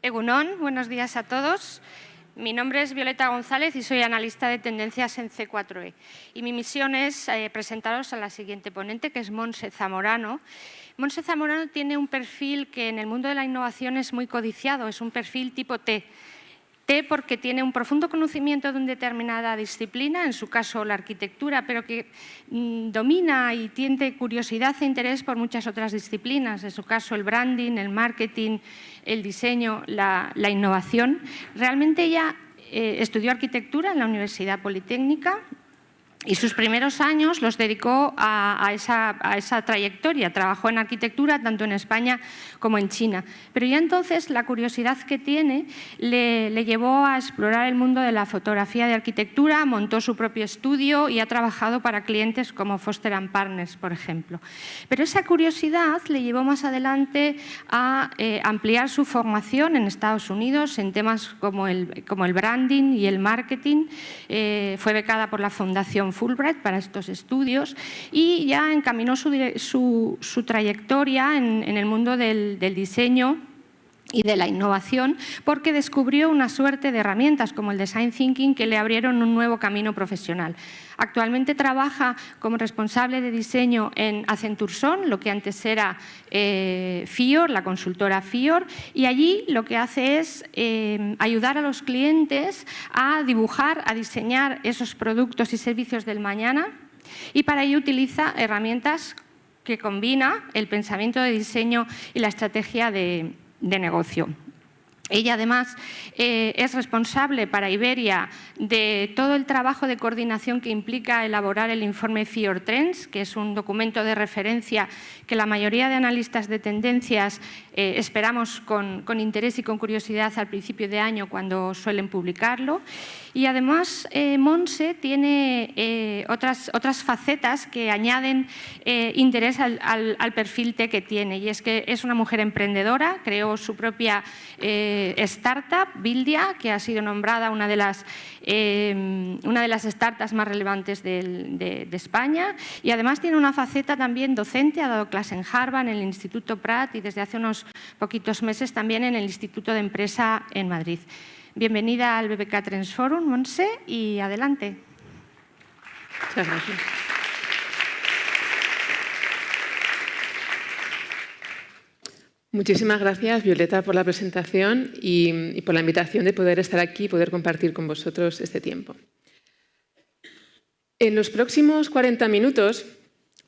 Egunon, buenos días a todos. Mi nombre es Violeta González y soy analista de tendencias en C4E. Y mi misión es presentaros a la siguiente ponente, que es Montse Zamorano. Montse Zamorano tiene un perfil que en el mundo de la innovación es muy codiciado, es un perfil tipo T. T porque tiene un profundo conocimiento de una determinada disciplina, en su caso la arquitectura, pero que domina y tiene curiosidad e interés por muchas otras disciplinas, en su caso el branding, el marketing, el diseño, la innovación. Realmente ella estudió arquitectura en la Universidad Politécnica y sus primeros años los dedicó a esa trayectoria. Trabajó en arquitectura tanto en España como en China. Pero ya entonces la curiosidad que tiene le llevó a explorar el mundo de la fotografía de arquitectura, montó su propio estudio y ha trabajado para clientes como Foster & Partners, por ejemplo. Pero esa curiosidad le llevó más adelante a ampliar su formación en Estados Unidos en temas como el branding y el marketing. Fue becada por la Fundación Fulbright para estos estudios y ya encaminó su trayectoria en el mundo del diseño y de la innovación, porque descubrió una suerte de herramientas como el Design Thinking que le abrieron un nuevo camino profesional. Actualmente trabaja como responsable de diseño en Accenture Song, lo que antes era Fior, la consultora Fior, y allí lo que hace es ayudar a los clientes a dibujar, a diseñar esos productos y servicios del mañana, y para ello utiliza herramientas que combina el pensamiento de diseño y la estrategia de negocio. Ella, además, es responsable para Iberia de todo el trabajo de coordinación que implica elaborar el informe Fior Trends, que es un documento de referencia que la mayoría de analistas de tendencias esperamos con interés y con curiosidad al principio de año cuando suelen publicarlo. Y además, Montse tiene otras facetas que añaden interés al perfil T que tiene, y es que es una mujer emprendedora, creó su propia startup, Buildia, que ha sido nombrada una de las startups más relevantes de España, y además tiene una faceta también docente, ha dado clase en Harvard, en el Instituto Pratt y desde hace unos poquitos meses también en el Instituto de Empresa en Madrid. Bienvenida al BBK Trends Forum, Montse, y adelante. Muchas gracias. Muchísimas gracias, Violeta, por la presentación y por la invitación de poder estar aquí y poder compartir con vosotros este tiempo. En los próximos 40 minutos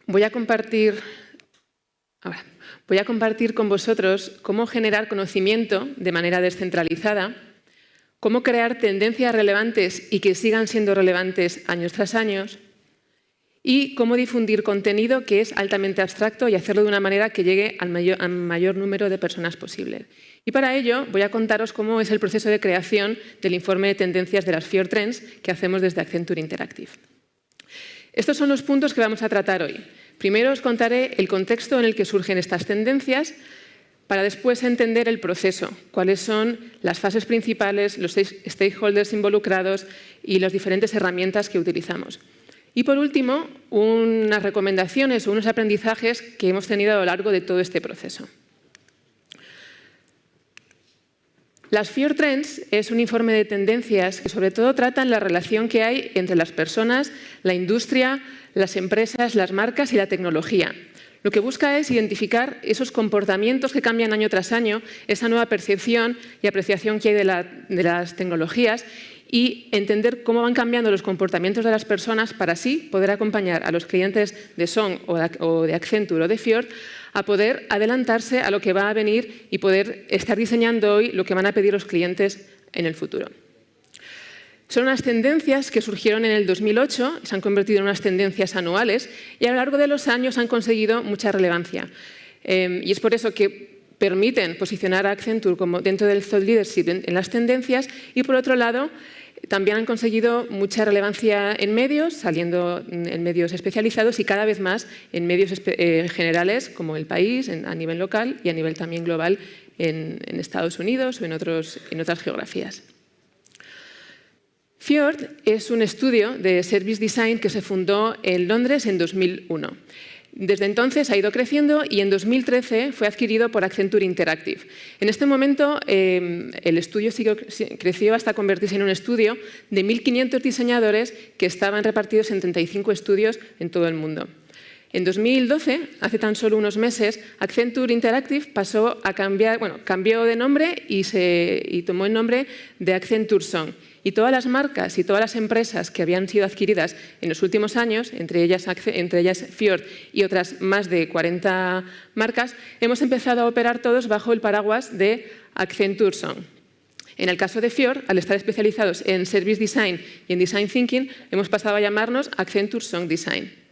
voy a compartir con vosotros cómo generar conocimiento de manera descentralizada, cómo crear tendencias relevantes y que sigan siendo relevantes años tras años, y cómo difundir contenido que es altamente abstracto y hacerlo de una manera que llegue al mayor número de personas posible. Y para ello voy a contaros cómo es el proceso de creación del informe de tendencias de las Fior Trends que hacemos desde Accenture Interactive. Estos son los puntos que vamos a tratar hoy. Primero os contaré el contexto en el que surgen estas tendencias, para después entender el proceso, cuáles son las fases principales, los stakeholders involucrados y las diferentes herramientas que utilizamos. Y por último, unas recomendaciones o unos aprendizajes que hemos tenido a lo largo de todo este proceso. Las Fior Trends es un informe de tendencias que sobre todo tratan la relación que hay entre las personas, la industria, las empresas, las marcas y la tecnología. Lo que busca es identificar esos comportamientos que cambian año tras año, esa nueva percepción y apreciación que hay de las tecnologías y entender cómo van cambiando los comportamientos de las personas para así poder acompañar a los clientes de Song o de Accenture o de Fior a poder adelantarse a lo que va a venir y poder estar diseñando hoy lo que van a pedir los clientes en el futuro. Son unas tendencias que surgieron en el 2008, se han convertido en unas tendencias anuales y a lo largo de los años han conseguido mucha relevancia. Y es por eso que permiten posicionar a Accenture como dentro del thought leadership en las tendencias y, por otro lado, también han conseguido mucha relevancia en medios, saliendo en medios especializados y cada vez más en medios generales como El País, a nivel local y a nivel también global en Estados Unidos o en otras geografías. Fior es un estudio de Service Design que se fundó en Londres en 2001. Desde entonces ha ido creciendo y en 2013 fue adquirido por Accenture Interactive. En este momento el estudio creció hasta convertirse en un estudio de 1.500 diseñadores que estaban repartidos en 35 estudios en todo el mundo. En 2012, hace tan solo unos meses, Accenture Interactive cambió de nombre y tomó el nombre de Accenture Song. Y todas las marcas y todas las empresas que habían sido adquiridas en los últimos años, entre ellas Fjord y otras más de 40 marcas, hemos empezado a operar todos bajo el paraguas de Accenture Song. En el caso de Fjord, al estar especializados en Service Design y en Design Thinking, hemos pasado a llamarnos Accenture Song Design.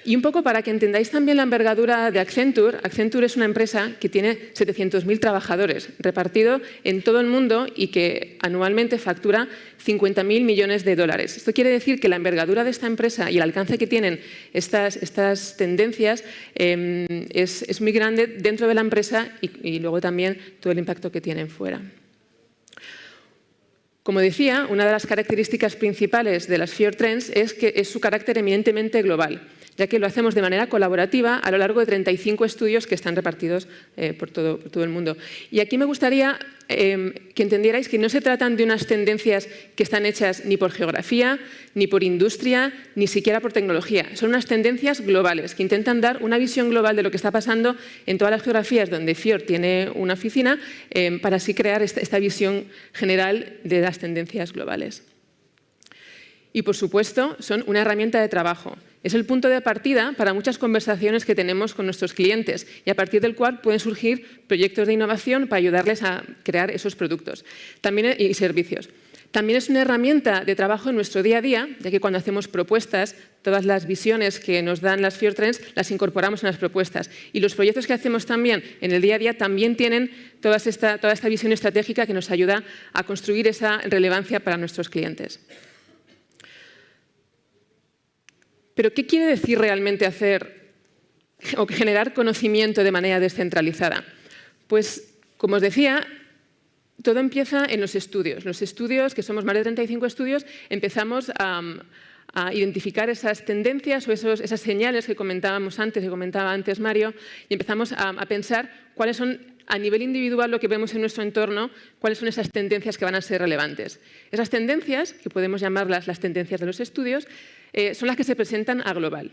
Y un poco para que entendáis también la envergadura de Accenture, Accenture es una empresa que tiene 700.000 trabajadores repartido en todo el mundo y que anualmente factura 50.000 millones de dólares. Esto quiere decir que la envergadura de esta empresa y el alcance que tienen estas tendencias es muy grande dentro de la empresa y luego también todo el impacto que tienen fuera. Como decía, una de las características principales de las Fjord Trends es su carácter eminentemente global, ya que lo hacemos de manera colaborativa a lo largo de 35 estudios que están repartidos por todo el mundo. Y aquí me gustaría que entendierais que no se tratan de unas tendencias que están hechas ni por geografía, ni por industria, ni siquiera por tecnología. Son unas tendencias globales que intentan dar una visión global de lo que está pasando en todas las geografías donde Fjord tiene una oficina para así crear esta visión general de las tendencias globales. Y, por supuesto, son una herramienta de trabajo. Es el punto de partida para muchas conversaciones que tenemos con nuestros clientes y a partir del cual pueden surgir proyectos de innovación para ayudarles a crear esos productos y servicios. También es una herramienta de trabajo en nuestro día a día, ya que cuando hacemos propuestas, todas las visiones que nos dan las Fjord Trends las incorporamos en las propuestas. Y los proyectos que hacemos también en el día a día también tienen toda esta visión estratégica que nos ayuda a construir esa relevancia para nuestros clientes. Pero, ¿qué quiere decir realmente hacer o generar conocimiento de manera descentralizada? Pues, como os decía, todo empieza en los estudios. Los estudios, que somos más de 35 estudios, empezamos a identificar esas tendencias o esas señales que comentaba antes Mario, y empezamos a pensar cuáles son, a nivel individual, lo que vemos en nuestro entorno, cuáles son esas tendencias que van a ser relevantes. Esas tendencias, que podemos llamarlas las tendencias de los estudios, son las que se presentan a Global.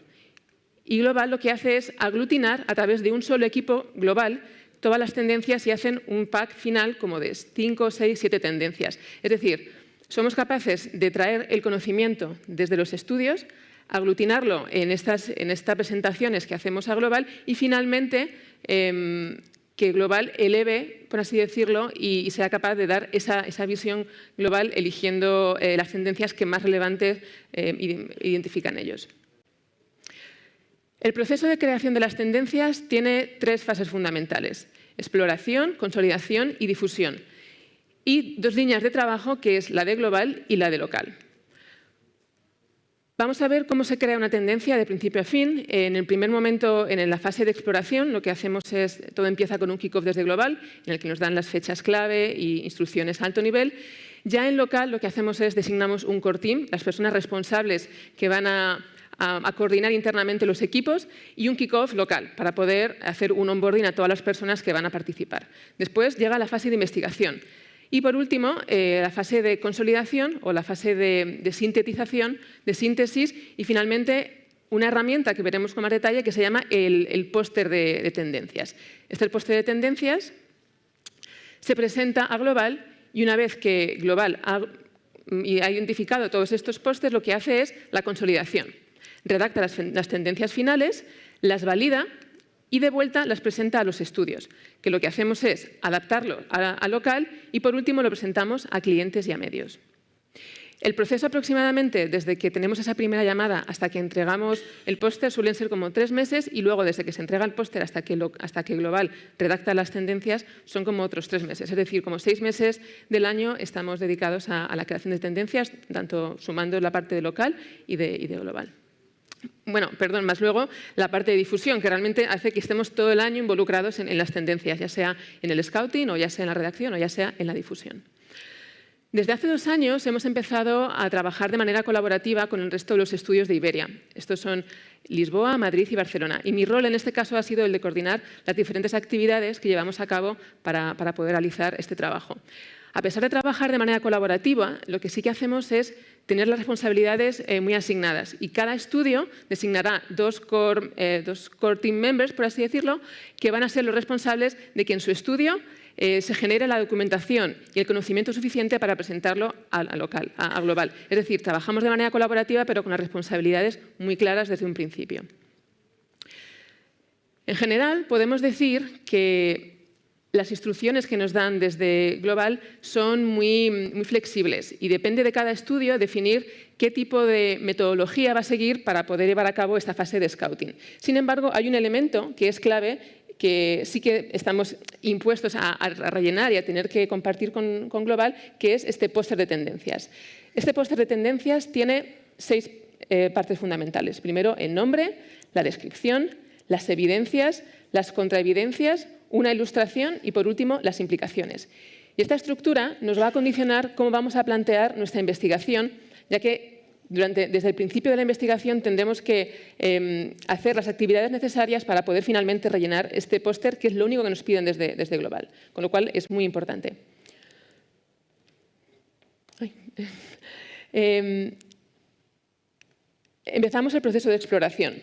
Y Global lo que hace es aglutinar a través de un solo equipo global todas las tendencias y hacen un pack final como de 5, 6, 7 tendencias. Es decir, somos capaces de traer el conocimiento desde los estudios, aglutinarlo en estas presentaciones que hacemos a Global y finalmente que Global eleve, por así decirlo, y sea capaz de dar esa visión global eligiendo las tendencias que más relevantes identifican ellos. El proceso de creación de las tendencias tiene 3 fases fundamentales: exploración, consolidación y difusión. Y 2 líneas de trabajo, que es la de global y la de local. Vamos a ver cómo se crea una tendencia de principio a fin. En el primer momento, en la fase de exploración, lo que hacemos es, todo empieza con un kick-off desde global, en el que nos dan las fechas clave e instrucciones a alto nivel. Ya en local, lo que hacemos es designamos un core team, las personas responsables que van a coordinar internamente los equipos, y un kick-off local para poder hacer un onboarding a todas las personas que van a participar. Después llega la fase de investigación. Y, por último, la fase de consolidación o la fase de sintetización, de síntesis y, finalmente, una herramienta que veremos con más detalle que se llama el póster de tendencias. El póster de tendencias se presenta a Global y una vez que Global ha identificado todos estos pósters, lo que hace es la consolidación. Redacta las tendencias finales, las valida y de vuelta las presenta a los estudios, que lo que hacemos es adaptarlo a local y, por último, lo presentamos a clientes y a medios. El proceso aproximadamente desde que tenemos esa primera llamada hasta que entregamos el póster suelen ser como 3 meses y luego desde que se entrega el póster hasta que Global redacta las tendencias son como otros 3 meses. Es decir, como 6 meses del año estamos dedicados a la creación de tendencias, tanto sumando la parte de local y de Global. Bueno, perdón, más luego la parte de difusión, que realmente hace que estemos todo el año involucrados en las tendencias, ya sea en el scouting o ya sea en la redacción o ya sea en la difusión. Desde hace 2 años hemos empezado a trabajar de manera colaborativa con el resto de los estudios de Iberia. Estos son Lisboa, Madrid y Barcelona. Y mi rol en este caso ha sido el de coordinar las diferentes actividades que llevamos a cabo para poder realizar este trabajo. A pesar de trabajar de manera colaborativa, lo que sí que hacemos es tener las responsabilidades muy asignadas. Y cada estudio designará dos core team members, por así decirlo, que van a ser los responsables de que en su estudio se genere la documentación y el conocimiento suficiente para presentarlo a global. Es decir, trabajamos de manera colaborativa, pero con las responsabilidades muy claras desde un principio. En general, podemos decir que las instrucciones que nos dan desde Global son muy flexibles y depende de cada estudio definir qué tipo de metodología va a seguir para poder llevar a cabo esta fase de scouting. Sin embargo, hay un elemento que es clave que sí que estamos impuestos a rellenar y a tener que compartir con Global, que es este póster de tendencias. Este póster de tendencias tiene 6 partes fundamentales. Primero, el nombre, la descripción, las evidencias, las contraevidencias, una ilustración y, por último, las implicaciones. Y esta estructura nos va a condicionar cómo vamos a plantear nuestra investigación, ya que desde el principio de la investigación tendremos que hacer las actividades necesarias para poder finalmente rellenar este póster, que es lo único que nos piden desde Global, con lo cual es muy importante. Empezamos el proceso de exploración.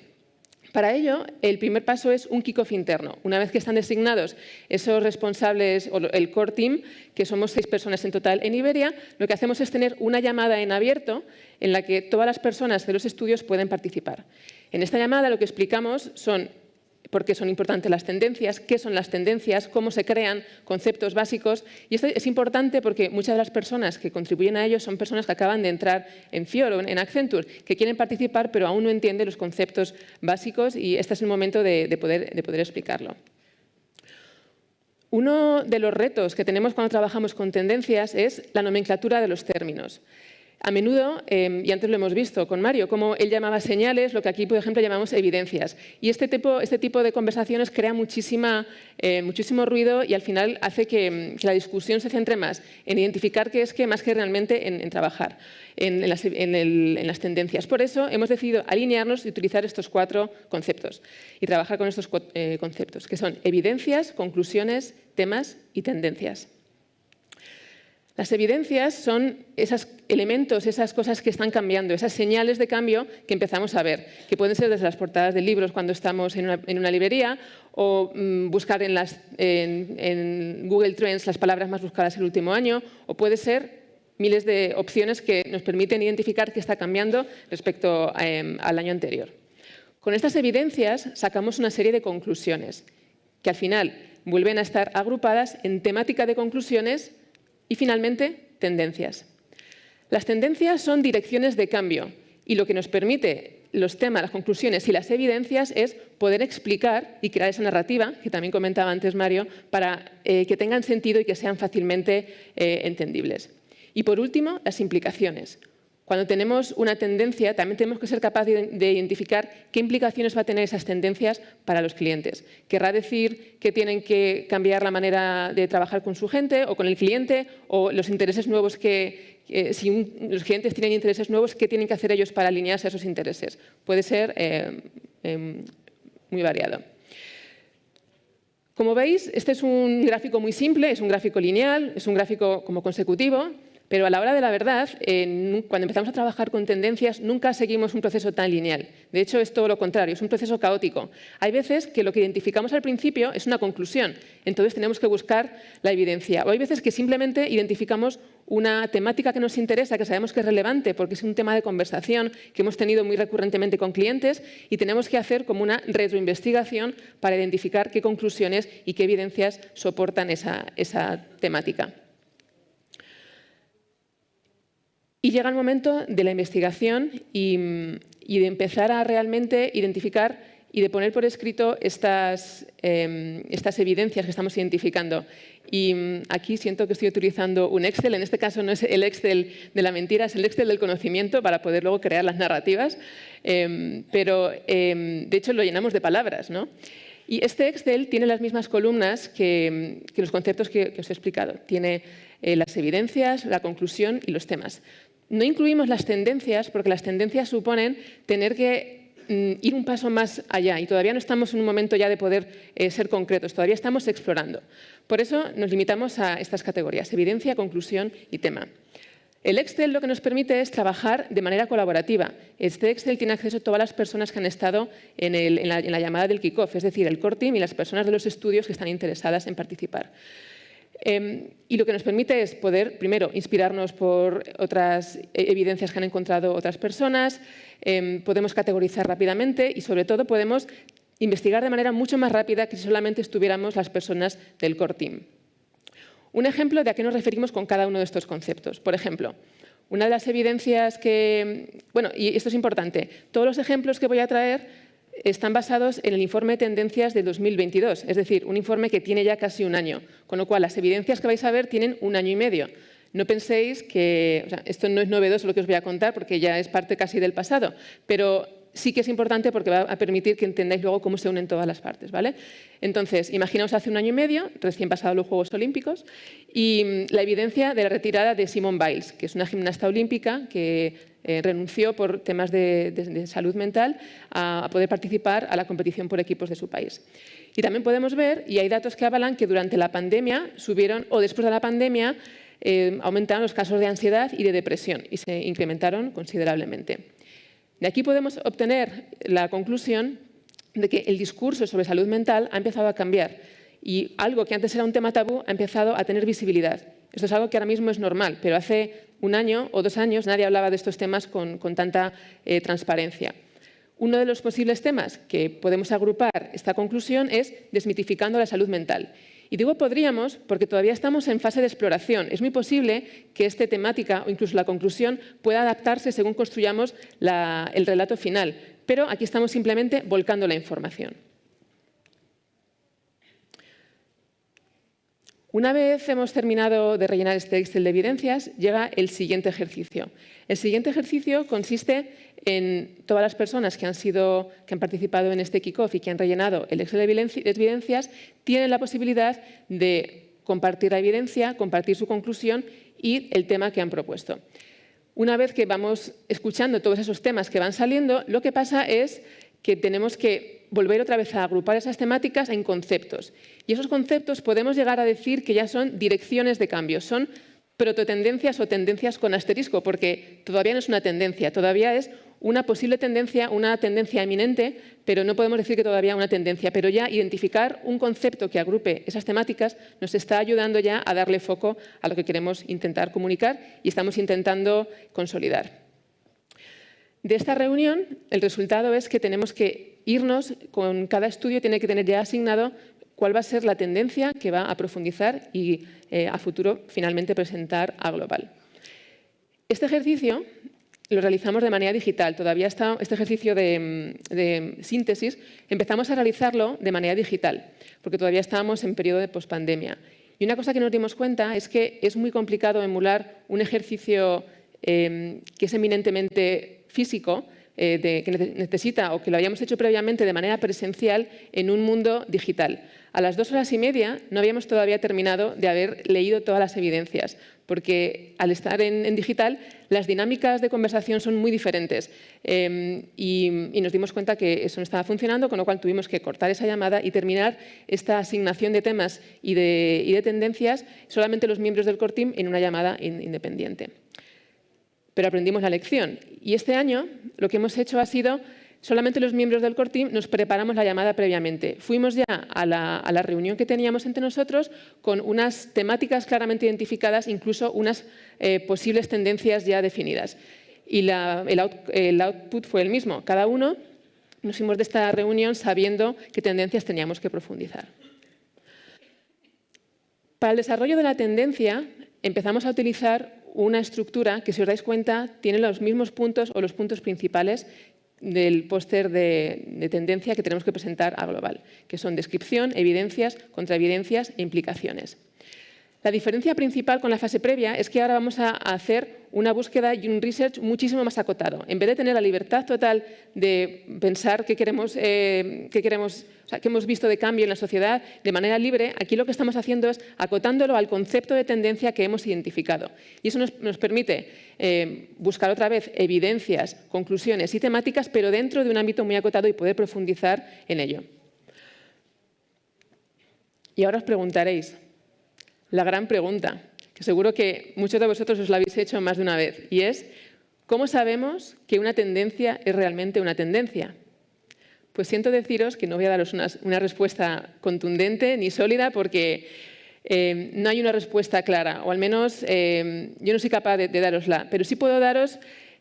Para ello, el primer paso es un kick-off interno. Una vez que están designados esos responsables, o el core team, que somos 6 personas en total en Iberia, lo que hacemos es tener una llamada en abierto en la que todas las personas de los estudios pueden participar. En esta llamada lo que explicamos son por qué son importantes las tendencias, qué son las tendencias, cómo se crean, conceptos básicos. Y esto es importante porque muchas de las personas que contribuyen a ello son personas que acaban de entrar en Fior o en Accenture, que quieren participar pero aún no entienden los conceptos básicos y este es el momento de poder explicarlo. Uno de los retos que tenemos cuando trabajamos con tendencias es la nomenclatura de los términos. A menudo, y antes lo hemos visto con Mario, cómo él llamaba señales, lo que aquí, por ejemplo, llamamos evidencias. Y este tipo de conversaciones crea muchísimo ruido y al final hace que la discusión se centre más en identificar qué es qué, más que realmente en trabajar en las tendencias. Por eso hemos decidido alinearnos y utilizar estos 4 conceptos y trabajar con estos conceptos, que son evidencias, conclusiones, temas y tendencias. Las evidencias son esos elementos, esas cosas que están cambiando, esas señales de cambio que empezamos a ver, que pueden ser desde las portadas de libros cuando estamos en una librería o buscar en Google Trends las palabras más buscadas el último año, o puede ser miles de opciones que nos permiten identificar qué está cambiando respecto al año anterior. Con estas evidencias sacamos una serie de conclusiones que al final vuelven a estar agrupadas en temática de conclusiones. Y finalmente, tendencias. Las tendencias son direcciones de cambio y lo que nos permite los temas, las conclusiones y las evidencias es poder explicar y crear esa narrativa, que también comentaba antes Mario, para que tengan sentido y que sean fácilmente entendibles. Y por último, las implicaciones. Cuando tenemos una tendencia, también tenemos que ser capaces de identificar qué implicaciones va a tener esas tendencias para los clientes. Querrá decir que tienen que cambiar la manera de trabajar con su gente o con el cliente, o los intereses nuevos si los clientes tienen intereses nuevos, ¿qué tienen que hacer ellos para alinearse a esos intereses? Puede ser muy variado. Como veis, este es un gráfico muy simple, es un gráfico lineal, es un gráfico como consecutivo. Pero a la hora de la verdad, cuando empezamos a trabajar con tendencias, nunca seguimos un proceso tan lineal. De hecho, es todo lo contrario, es un proceso caótico. Hay veces que lo que identificamos al principio es una conclusión, entonces tenemos que buscar la evidencia. O hay veces que simplemente identificamos una temática que nos interesa, que sabemos que es relevante, porque es un tema de conversación que hemos tenido muy recurrentemente con clientes y tenemos que hacer como una retroinvestigación para identificar qué conclusiones y qué evidencias soportan esa temática. Y llega el momento de la investigación y de empezar a realmente identificar y de poner por escrito estas evidencias que estamos identificando. Y aquí siento que estoy utilizando un Excel, en este caso no es el Excel de la mentira, es el Excel del conocimiento para poder luego crear las narrativas, pero de hecho lo llenamos de palabras, ¿no? Y este Excel tiene las mismas columnas que los conceptos que os he explicado. Tiene las evidencias, la conclusión y los temas. No incluimos las tendencias porque las tendencias suponen tener que ir un paso más allá y todavía no estamos en un momento ya de poder ser concretos, todavía estamos explorando. Por eso nos limitamos a estas categorías: evidencia, conclusión y tema. El Excel lo que nos permite es trabajar de manera colaborativa. Este Excel tiene acceso a todas las personas que han estado en la llamada del kick-off, es decir, el core team y las personas de los estudios que están interesadas en participar. Y lo que nos permite es poder, primero, inspirarnos por otras evidencias que han encontrado otras personas, podemos categorizar rápidamente y, sobre todo, podemos investigar de manera mucho más rápida que si solamente estuviéramos las personas del core team. Un ejemplo de a qué nos referimos con cada uno de estos conceptos. Por ejemplo, una de las evidencias que... Bueno, y esto es importante, todos los ejemplos que voy a traer están basados en el informe de tendencias de 2022, es decir, un informe que tiene ya casi un año, con lo cual las evidencias que vais a ver tienen un año y medio. No penséis que... O sea, esto no es novedoso lo que os voy a contar porque ya es parte casi del pasado, pero sí que es importante porque va a permitir que entendáis luego cómo se unen todas las partes, ¿vale? Entonces, imaginaos hace un año y medio, recién pasados los Juegos Olímpicos, y la evidencia de la retirada de Simone Biles, que es una gimnasta olímpica que renunció por temas de salud mental a poder participar a la competición por equipos de su país. Y también podemos ver, y hay datos que avalan, que durante la pandemia subieron, o después de la pandemia, aumentaron los casos de ansiedad y de depresión y se incrementaron considerablemente. De aquí podemos obtener la conclusión de que el discurso sobre salud mental ha empezado a cambiar y algo que antes era un tema tabú ha empezado a tener visibilidad. Esto es algo que ahora mismo es normal, pero hace un año o 2 años nadie hablaba de estos temas con tanta transparencia. Uno de los posibles temas que podemos agrupar esta conclusión es desmitificando la salud mental. Y digo podríamos porque todavía estamos en fase de exploración. Es muy posible que esta temática o incluso la conclusión pueda adaptarse según construyamos el relato final, pero aquí estamos simplemente volcando la información. Una vez hemos terminado de rellenar este Excel de evidencias, llega el siguiente ejercicio. El siguiente ejercicio consiste en todas las personas que han participado en este kick-off y que han rellenado el Excel de evidencias, tienen la posibilidad de compartir la evidencia, compartir su conclusión y el tema que han propuesto. Una vez que vamos escuchando todos esos temas que van saliendo, lo que pasa es que tenemos que volver otra vez a agrupar esas temáticas en conceptos. Y esos conceptos podemos llegar a decir que ya son direcciones de cambio, son prototendencias o tendencias con asterisco, porque todavía no es una tendencia, todavía es una posible tendencia, una tendencia eminente, pero no podemos decir que todavía una tendencia. Pero ya identificar un concepto que agrupe esas temáticas nos está ayudando ya a darle foco a lo que queremos intentar comunicar y estamos intentando consolidar. De esta reunión, el resultado es que tenemos que irnos, con cada estudio tiene que tener ya asignado cuál va a ser la tendencia que va a profundizar y a futuro finalmente presentar a Global. Este ejercicio lo realizamos de manera digital. Todavía está este ejercicio de síntesis, empezamos a realizarlo de manera digital, porque todavía estábamos en periodo de pospandemia. Y una cosa que nos dimos cuenta es que es muy complicado emular un ejercicio que es eminentemente físico, que necesita o que lo habíamos hecho previamente de manera presencial en un mundo digital. A las 2 horas y media no habíamos todavía terminado de haber leído todas las evidencias, porque al estar en digital las dinámicas de conversación son muy diferentes y nos dimos cuenta que eso no estaba funcionando, con lo cual tuvimos que cortar esa llamada y terminar esta asignación de temas y de tendencias solamente los miembros del core team en una llamada independiente. Pero aprendimos la lección. Y este año lo que hemos hecho ha sido, solamente los miembros del core team nos preparamos la llamada previamente. Fuimos ya a la reunión que teníamos entre nosotros con unas temáticas claramente identificadas, incluso unas posibles tendencias ya definidas. Y el output fue el mismo. Cada uno nos fuimos de esta reunión sabiendo qué tendencias teníamos que profundizar. Para el desarrollo de la tendencia empezamos a utilizar una estructura que, si os dais cuenta, tiene los mismos puntos o los puntos principales del póster de tendencia que tenemos que presentar a Global, que son descripción, evidencias, contraevidencias e implicaciones. La diferencia principal con la fase previa es que ahora vamos a hacer una búsqueda y un research muchísimo más acotado. En vez de tener la libertad total de pensar qué hemos visto de cambio en la sociedad de manera libre, aquí lo que estamos haciendo es acotándolo al concepto de tendencia que hemos identificado. Y eso nos permite buscar otra vez evidencias, conclusiones y temáticas, pero dentro de un ámbito muy acotado y poder profundizar en ello. Y ahora os preguntaréis, la gran pregunta, que seguro que muchos de vosotros os la habéis hecho más de una vez, y es, ¿cómo sabemos que una tendencia es realmente una tendencia? Pues siento deciros que no voy a daros una respuesta contundente ni sólida porque no hay una respuesta clara, o al menos yo no soy capaz de darosla, pero sí puedo daros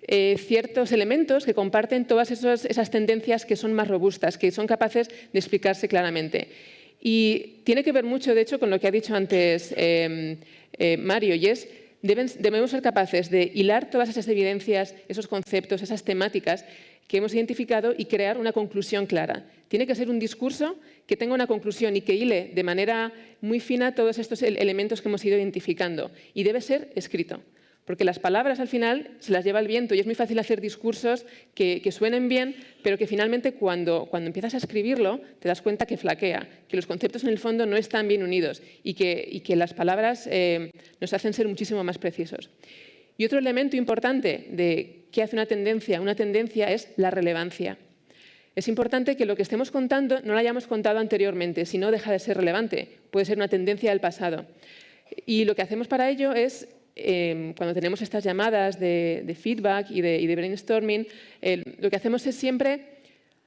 ciertos elementos que comparten todas esas tendencias que son más robustas, que son capaces de explicarse claramente. Y tiene que ver mucho, de hecho, con lo que ha dicho antes Mario, y es debemos ser capaces de hilar todas esas evidencias, esos conceptos, esas temáticas que hemos identificado y crear una conclusión clara. Tiene que ser un discurso que tenga una conclusión y que hile de manera muy fina todos estos elementos que hemos ido identificando. Y debe ser escrito, porque las palabras al final se las lleva el viento y es muy fácil hacer discursos que suenen bien, pero que finalmente cuando empiezas a escribirlo te das cuenta que flaquea, que los conceptos en el fondo no están bien unidos y que las palabras nos hacen ser muchísimo más precisos. Y otro elemento importante de qué hace una tendencia es la relevancia. Es importante que lo que estemos contando no lo hayamos contado anteriormente, si no deja de ser relevante. Puede ser una tendencia del pasado. Y lo que hacemos para ello es, cuando tenemos estas llamadas de feedback y de brainstorming, lo que hacemos es siempre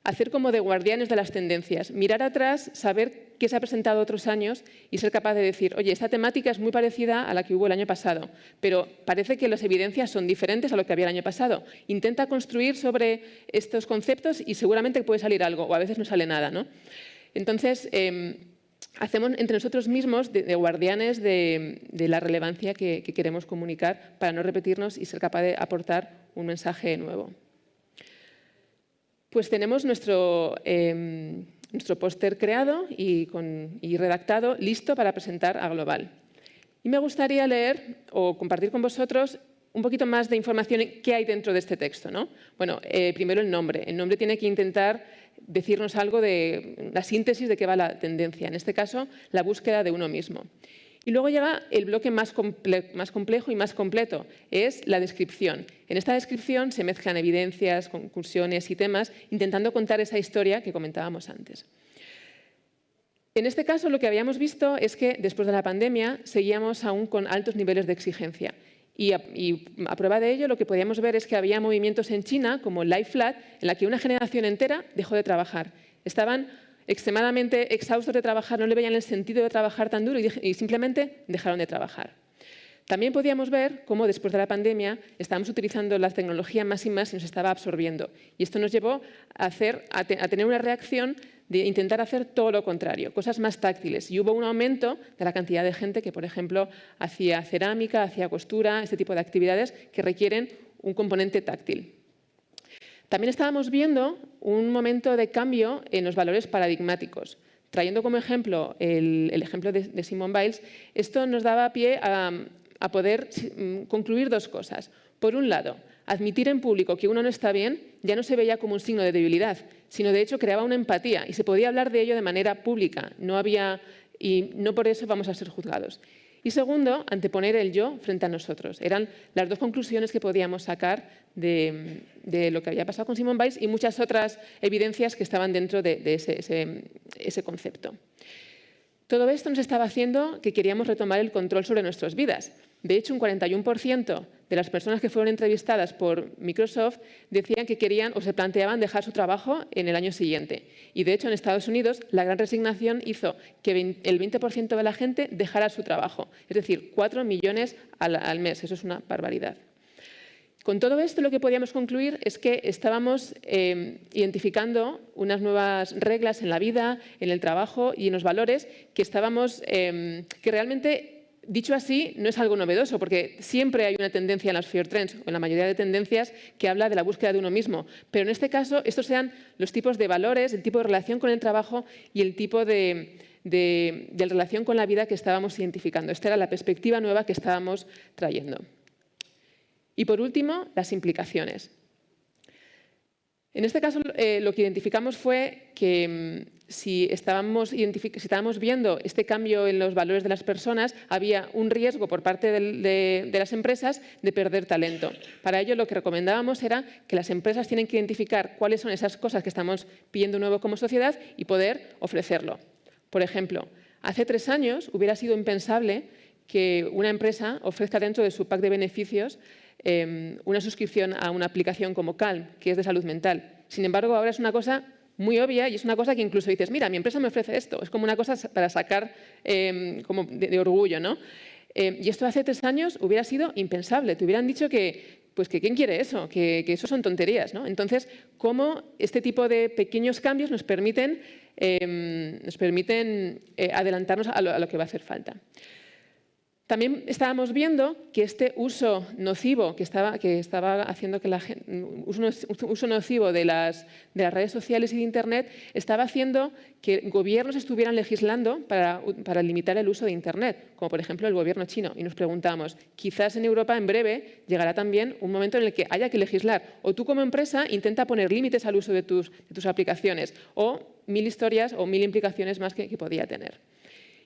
hacer como de guardianes de las tendencias, mirar atrás, saber qué se ha presentado otros años y ser capaz de decir, oye, esta temática es muy parecida a la que hubo el año pasado, pero parece que las evidencias son diferentes a lo que había el año pasado. Intenta construir sobre estos conceptos y seguramente puede salir algo, o a veces no sale nada, ¿no? Entonces, hacemos entre nosotros mismos de guardianes de la relevancia que queremos comunicar para no repetirnos y ser capaz de aportar un mensaje nuevo. Pues tenemos nuestro póster creado y redactado, listo para presentar a Global. Y me gustaría leer o compartir con vosotros un poquito más de información que hay dentro de este texto, ¿no? Bueno, primero el nombre. El nombre tiene que intentar decirnos algo de la síntesis de qué va la tendencia, en este caso, la búsqueda de uno mismo. Y luego llega el bloque más complejo y más completo, es la descripción. En esta descripción se mezclan evidencias, conclusiones y temas, intentando contar esa historia que comentábamos antes. En este caso, lo que habíamos visto es que después de la pandemia seguíamos aún con altos niveles de exigencia. Y a prueba de ello, lo que podíamos ver es que había movimientos en China, como Lie Flat, en la que una generación entera dejó de trabajar. Estaban extremadamente exhaustos de trabajar, no le veían el sentido de trabajar tan duro y simplemente dejaron de trabajar. También podíamos ver cómo después de la pandemia estábamos utilizando la tecnología más y más y nos estaba absorbiendo. Y esto nos llevó a tener una reacción de intentar hacer todo lo contrario, cosas más táctiles. Y hubo un aumento de la cantidad de gente que, por ejemplo, hacía cerámica, hacía costura, este tipo de actividades que requieren un componente táctil. También estábamos viendo un momento de cambio en los valores paradigmáticos. Trayendo como ejemplo el ejemplo de Simone Biles, esto nos daba pie a poder concluir dos cosas. Por un lado, admitir en público que uno no está bien ya no se veía como un signo de debilidad, sino de hecho creaba una empatía y se podía hablar de ello de manera pública, y no por eso vamos a ser juzgados. Y segundo, anteponer el yo frente a nosotros. Eran las dos conclusiones que podíamos sacar de lo que había pasado con Simone Biles y muchas otras evidencias que estaban dentro de ese concepto. Todo esto nos estaba haciendo que queríamos retomar el control sobre nuestras vidas. De hecho, un 41% de las personas que fueron entrevistadas por Microsoft decían que querían o se planteaban dejar su trabajo en el año siguiente. Y de hecho, en Estados Unidos, la gran resignación hizo que el 20% de la gente dejara su trabajo. Es decir, 4 millones al mes. Eso es una barbaridad. Con todo esto, lo que podíamos concluir es que estábamos identificando unas nuevas reglas en la vida, en el trabajo y en los valores que realmente Dicho así, no es algo novedoso, porque siempre hay una tendencia en las Fear Trends, o en la mayoría de tendencias, que habla de la búsqueda de uno mismo. Pero en este caso, estos sean los tipos de valores, el tipo de relación con el trabajo y el tipo de relación con la vida que estábamos identificando. Esta era la perspectiva nueva que estábamos trayendo. Y por último, las implicaciones. En este caso, lo que identificamos fue que si estábamos viendo este cambio en los valores de las personas, había un riesgo por parte de las empresas de perder talento. Para ello, lo que recomendábamos era que las empresas tienen que identificar cuáles son esas cosas que estamos pidiendo nuevo como sociedad y poder ofrecerlo. Por ejemplo, hace 3 años hubiera sido impensable que una empresa ofrezca dentro de su pack de beneficios una suscripción a una aplicación como Calm, que es de salud mental. Sin embargo, ahora es una cosa muy obvia y es una cosa que incluso dices, mira, mi empresa me ofrece esto. Es como una cosa para sacar como de orgullo, ¿no? Y esto hace 3 años hubiera sido impensable. Te hubieran dicho que ¿quién quiere eso? Que eso son tonterías, ¿no? Entonces, ¿cómo este tipo de pequeños cambios nos permiten adelantarnos a lo que va a hacer falta? También estábamos viendo que este uso nocivo que estaba haciendo que la gente, uso nocivo de las redes sociales y de Internet estaba haciendo que gobiernos estuvieran legislando para limitar el uso de Internet, como por ejemplo el gobierno chino. Y nos preguntamos, quizás en Europa en breve llegará también un momento en el que haya que legislar. O tú como empresa intenta poner límites al uso de tus aplicaciones, o 1000 historias o 1000 implicaciones más que podía tener.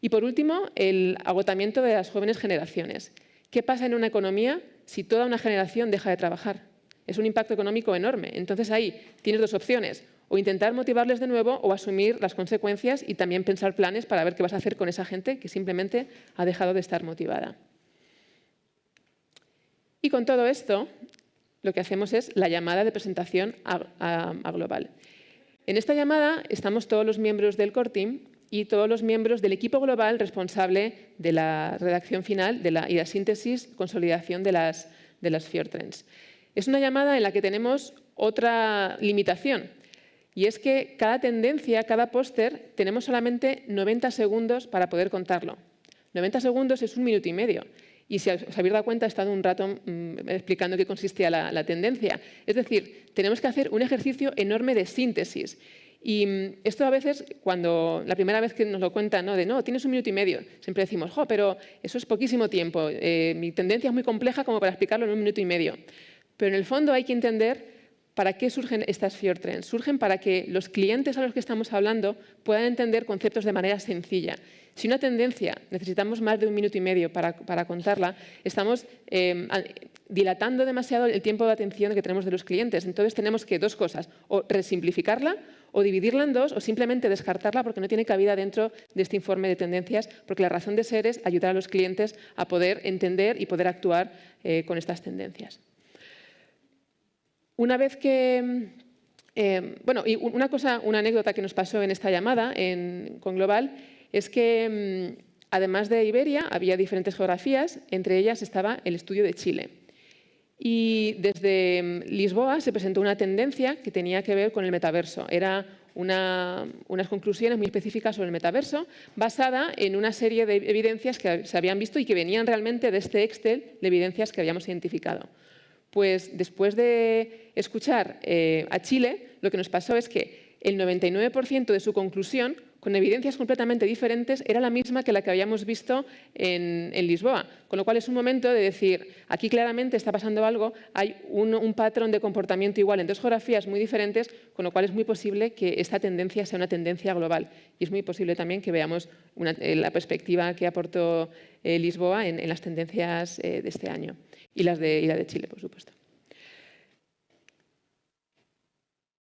Y por último, el agotamiento de las jóvenes generaciones. ¿Qué pasa en una economía si toda una generación deja de trabajar? Es un impacto económico enorme. Entonces ahí tienes 2 opciones, o intentar motivarles de nuevo o asumir las consecuencias y también pensar planes para ver qué vas a hacer con esa gente que simplemente ha dejado de estar motivada. Y con todo esto, lo que hacemos es la llamada de presentación a Global. En esta llamada estamos todos los miembros del Core Team y todos los miembros del equipo global responsable de la redacción final y la síntesis, consolidación de las Fear Trends. Es una llamada en la que tenemos otra limitación, y es que cada tendencia, cada póster, tenemos solamente 90 segundos para poder contarlo. 90 segundos es 1 minuto y medio. Y si os habéis dado cuenta, he estado un rato explicando qué consistía la tendencia. Es decir, tenemos que hacer un ejercicio enorme de síntesis. Y esto a veces, cuando la primera vez que nos lo cuentan, no, tienes 1 minuto y medio, siempre decimos, pero eso es poquísimo tiempo, mi tendencia es muy compleja como para explicarlo en 1 minuto y medio. Pero en el fondo hay que entender para qué surgen estas Fear Trends. Surgen para que los clientes a los que estamos hablando puedan entender conceptos de manera sencilla. Si una tendencia necesitamos más de 1 minuto y medio para contarla, estamos dilatando demasiado el tiempo de atención que tenemos de los clientes. Entonces tenemos que 2 cosas, o resimplificarla, o dividirla en 2, o simplemente descartarla porque no tiene cabida dentro de este informe de tendencias, porque la razón de ser es ayudar a los clientes a poder entender y poder actuar con estas tendencias. Una vez que... y una anécdota que nos pasó en esta llamada con Global es que, además de Iberia, había diferentes geografías, entre ellas estaba el estudio de Chile. Y desde Lisboa se presentó una tendencia que tenía que ver con el metaverso. Era unas conclusiones muy específicas sobre el metaverso, basada en una serie de evidencias que se habían visto y que venían realmente de este Excel de evidencias que habíamos identificado. Pues después de escuchar a Chile, lo que nos pasó es que el 99% de su conclusión, con evidencias completamente diferentes, era la misma que la que habíamos visto en Lisboa. Con lo cual es un momento de decir, aquí claramente está pasando algo, hay un patrón de comportamiento igual en 2 geografías muy diferentes, con lo cual es muy posible que esta tendencia sea una tendencia global. Y es muy posible también que veamos la perspectiva que aportó Lisboa en las tendencias de este año y la de Chile, por supuesto.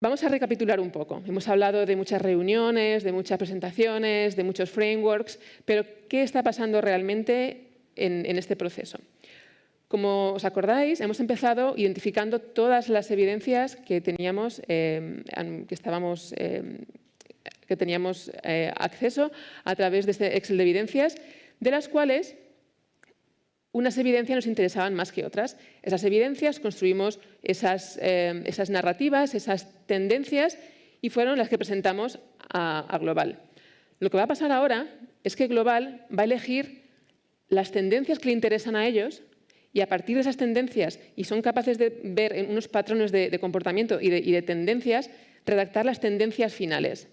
Vamos a recapitular un poco. Hemos hablado de muchas reuniones, de muchas presentaciones, de muchos frameworks, pero ¿qué está pasando realmente en este proceso? Como os acordáis, hemos empezado identificando todas las evidencias que teníamos, acceso a través de este Excel de evidencias, de las cuales unas evidencias nos interesaban más que otras. Esas evidencias construimos esas narrativas, esas tendencias, y fueron las que presentamos a Global. Lo que va a pasar ahora es que Global va a elegir las tendencias que le interesan a ellos y a partir de esas tendencias, y son capaces de ver en unos patrones de comportamiento y de tendencias, redactar las tendencias finales.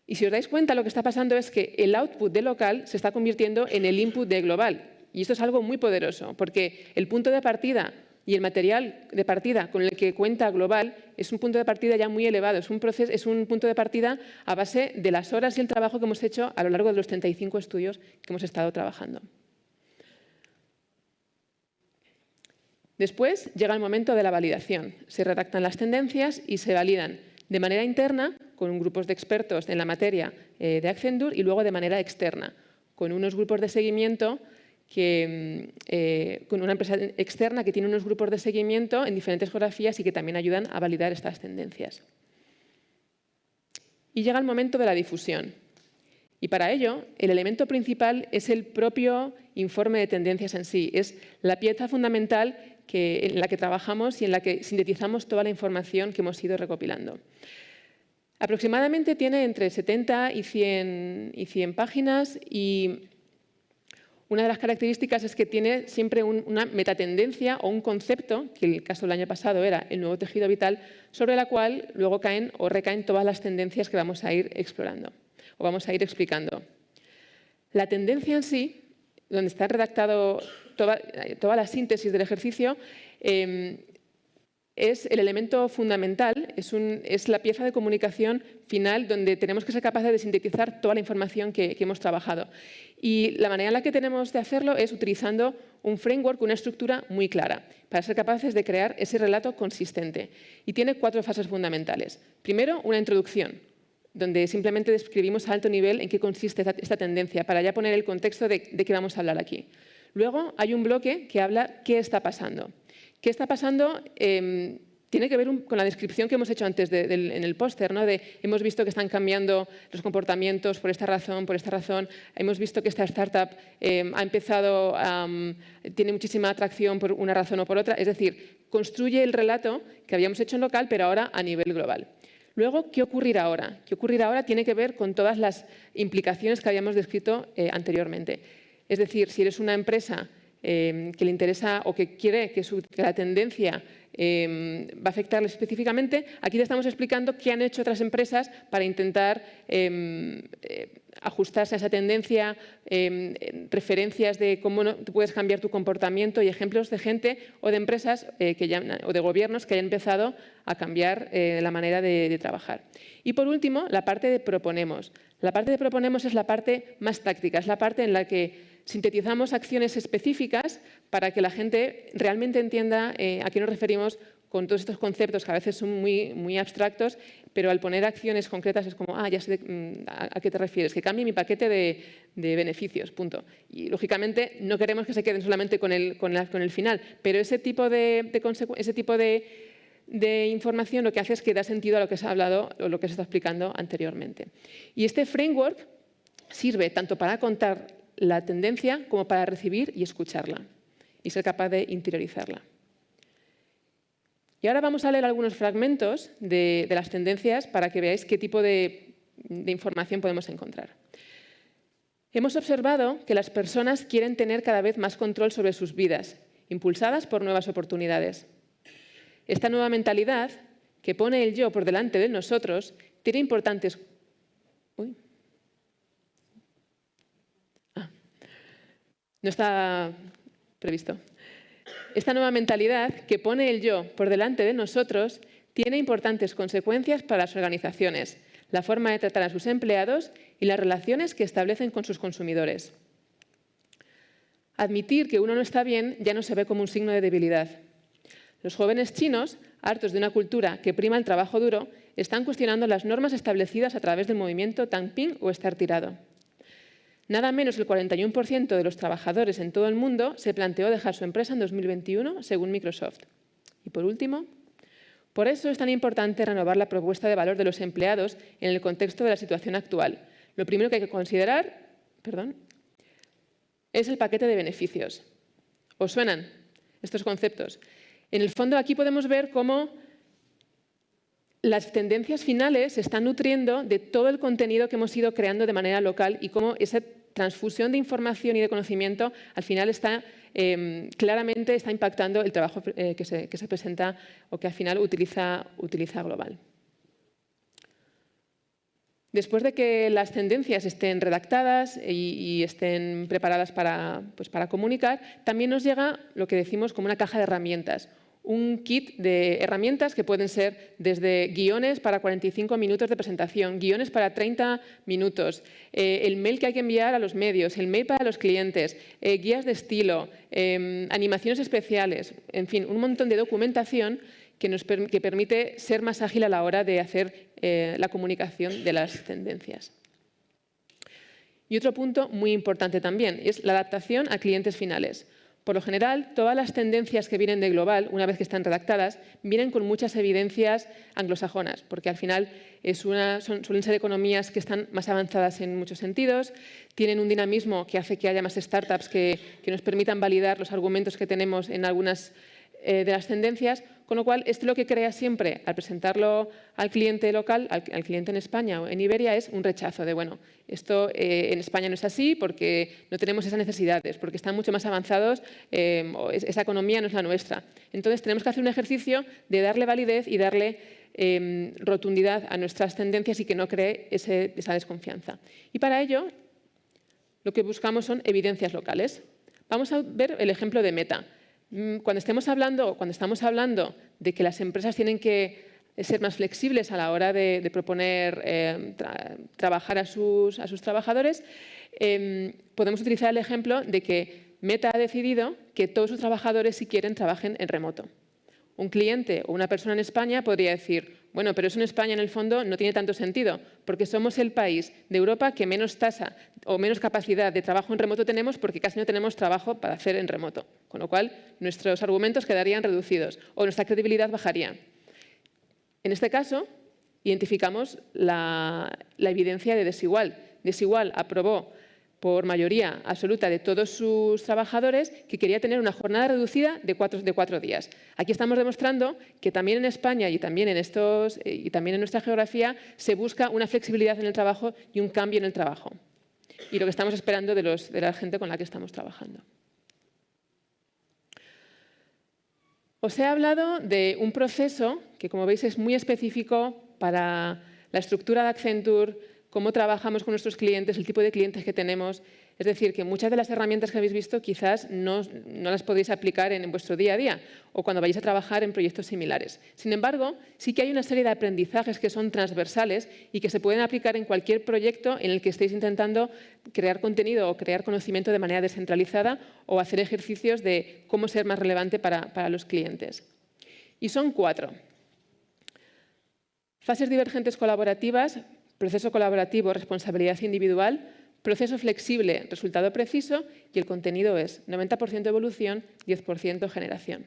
Y si os dais cuenta, lo que está pasando es que el output de local se está convirtiendo en el input de global. Y esto es algo muy poderoso, porque el punto de partida y el material de partida con el que cuenta global es un punto de partida ya muy elevado, es un punto de partida a base de las horas y el trabajo que hemos hecho a lo largo de los 35 estudios que hemos estado trabajando. Después llega el momento de la validación. Se redactan las tendencias y se validan de manera interna con grupos de expertos en la materia de Accenture y luego de manera externa con unos grupos de seguimiento con una empresa externa que tiene unos grupos de seguimiento en diferentes geografías y que también ayudan a validar estas tendencias. Y llega el momento de la difusión. Y para ello, el elemento principal es el propio informe de tendencias en sí. Es la pieza fundamental en la que trabajamos y en la que sintetizamos toda la información que hemos ido recopilando. Aproximadamente tiene entre 70 y 100 páginas y una de las características es que tiene siempre una metatendencia o un concepto, que en el caso del año pasado era el nuevo tejido vital, sobre la cual luego caen o recaen todas las tendencias que vamos a ir explorando o vamos a ir explicando. La tendencia en sí, donde está redactado toda la síntesis del ejercicio, es el elemento fundamental, es la pieza de comunicación final donde tenemos que ser capaces de sintetizar toda la información que hemos trabajado. Y la manera en la que tenemos de hacerlo es utilizando un framework, una estructura muy clara, para ser capaces de crear ese relato consistente. Y tiene 4 fases fundamentales. Primero, una introducción, donde simplemente describimos a alto nivel en qué consiste esta tendencia, para ya poner el contexto de qué vamos a hablar aquí. Luego hay un bloque que habla qué está pasando. ¿Qué está pasando? Tiene que ver con la descripción que hemos hecho antes en el póster, ¿no? Hemos visto que están cambiando los comportamientos por esta razón, hemos visto que esta startup tiene muchísima atracción por una razón o por otra, es decir, construye el relato que habíamos hecho en local, pero ahora a nivel global. Luego, ¿qué ocurrirá ahora? ¿Qué ocurrirá ahora? Tiene que ver con todas las implicaciones que habíamos descrito anteriormente. Es decir, si eres una empresa que le interesa o que quiere que la tendencia va a afectarles específicamente, aquí te estamos explicando qué han hecho otras empresas para intentar ajustarse a esa tendencia, referencias de cómo tú puedes cambiar tu comportamiento y ejemplos de gente o de empresas o de gobiernos que hayan empezado a cambiar la manera de trabajar. Y por último, la parte de proponemos. La parte de proponemos es la parte más táctica, es la parte en la que sintetizamos acciones específicas para que la gente realmente entienda a qué nos referimos con todos estos conceptos que a veces son muy abstractos, pero al poner acciones concretas es como, ya sé a qué te refieres, que cambie mi paquete de beneficios, punto. Y lógicamente no queremos que se queden solamente con el final, pero ese tipo de información lo que hace es que da sentido a lo que se ha hablado o lo que se está explicando anteriormente. Y este framework sirve tanto para contar la tendencia como para recibir y escucharla y ser capaz de interiorizarla. Y ahora vamos a leer algunos fragmentos de las tendencias para que veáis qué tipo de información podemos encontrar. Hemos observado que las personas quieren tener cada vez más control sobre sus vidas, impulsadas por nuevas oportunidades. Esta nueva mentalidad, que pone el yo por delante de nosotros, tiene importantes... No está previsto. Esta nueva mentalidad, que pone el yo por delante de nosotros, tiene importantes consecuencias para las organizaciones, la forma de tratar a sus empleados y las relaciones que establecen con sus consumidores. Admitir que uno no está bien ya no se ve como un signo de debilidad. Los jóvenes chinos, hartos de una cultura que prima el trabajo duro, están cuestionando las normas establecidas a través del movimiento Tangping o estar tirado. Nada menos del 41% de los trabajadores en todo el mundo se planteó dejar su empresa en 2021, según Microsoft. Y por último, por eso es tan importante renovar la propuesta de valor de los empleados en el contexto de la situación actual. Lo primero que hay que considerar es el paquete de beneficios. ¿Os suenan estos conceptos? En el fondo, aquí podemos ver cómo las tendencias finales se están nutriendo de todo el contenido que hemos ido creando de manera local y cómo ese transfusión de información y de conocimiento al final claramente está impactando el trabajo que se presenta o que al final utiliza Global. Después de que las tendencias estén redactadas y estén preparadas para comunicar, también nos llega lo que decimos como una caja de herramientas. Un kit de herramientas que pueden ser desde guiones para 45 minutos de presentación, guiones para 30 minutos, el mail que hay que enviar a los medios, el mail para los clientes, guías de estilo, animaciones especiales, en fin, un montón de documentación que permite ser más ágil a la hora de hacer la comunicación de las tendencias. Y otro punto muy importante también es la adaptación a clientes finales. Por lo general, todas las tendencias que vienen de Global, una vez que están redactadas, vienen con muchas evidencias anglosajonas, porque al final suelen ser economías que están más avanzadas en muchos sentidos, tienen un dinamismo que hace que haya más startups que nos permitan validar los argumentos que tenemos en algunas de las tendencias, con lo cual esto lo que crea siempre al presentarlo al cliente local, al cliente en España o en Iberia, es un rechazo de, bueno, esto en España no es así porque no tenemos esas necesidades, porque están mucho más avanzados, esa economía no es la nuestra. Entonces tenemos que hacer un ejercicio de darle validez y darle rotundidad a nuestras tendencias y que no cree esa desconfianza. Y para ello lo que buscamos son evidencias locales. Vamos a ver el ejemplo de Meta. Cuando estamos hablando de que las empresas tienen que ser más flexibles a la hora de proponer trabajar a sus trabajadores, podemos utilizar el ejemplo de que Meta ha decidido que todos sus trabajadores, si quieren, trabajen en remoto. Un cliente o una persona en España podría decir, bueno, pero eso en España en el fondo no tiene tanto sentido, porque somos el país de Europa que menos tasa o menos capacidad de trabajo en remoto tenemos porque casi no tenemos trabajo para hacer en remoto. Con lo cual, nuestros argumentos quedarían reducidos o nuestra credibilidad bajaría. En este caso, identificamos la evidencia de Desigual. Desigual aprobó por mayoría absoluta de todos sus trabajadores que quería tener una jornada reducida de 4 días. Aquí estamos demostrando que también en España y también en nuestra geografía se busca una flexibilidad en el trabajo y un cambio en el trabajo. Y lo que estamos esperando de la gente con la que estamos trabajando. Os he hablado de un proceso que, como veis, es muy específico para la estructura de Accenture, cómo trabajamos con nuestros clientes, el tipo de clientes que tenemos. Es decir, que muchas de las herramientas que habéis visto quizás no las podéis aplicar en vuestro día a día o cuando vayáis a trabajar en proyectos similares. Sin embargo, sí que hay una serie de aprendizajes que son transversales y que se pueden aplicar en cualquier proyecto en el que estéis intentando crear contenido o crear conocimiento de manera descentralizada o hacer ejercicios de cómo ser más relevante para los clientes. Y son 4. Fases divergentes colaborativas, proceso colaborativo, responsabilidad individual, proceso flexible, resultado preciso y el contenido es 90% evolución, 10% generación.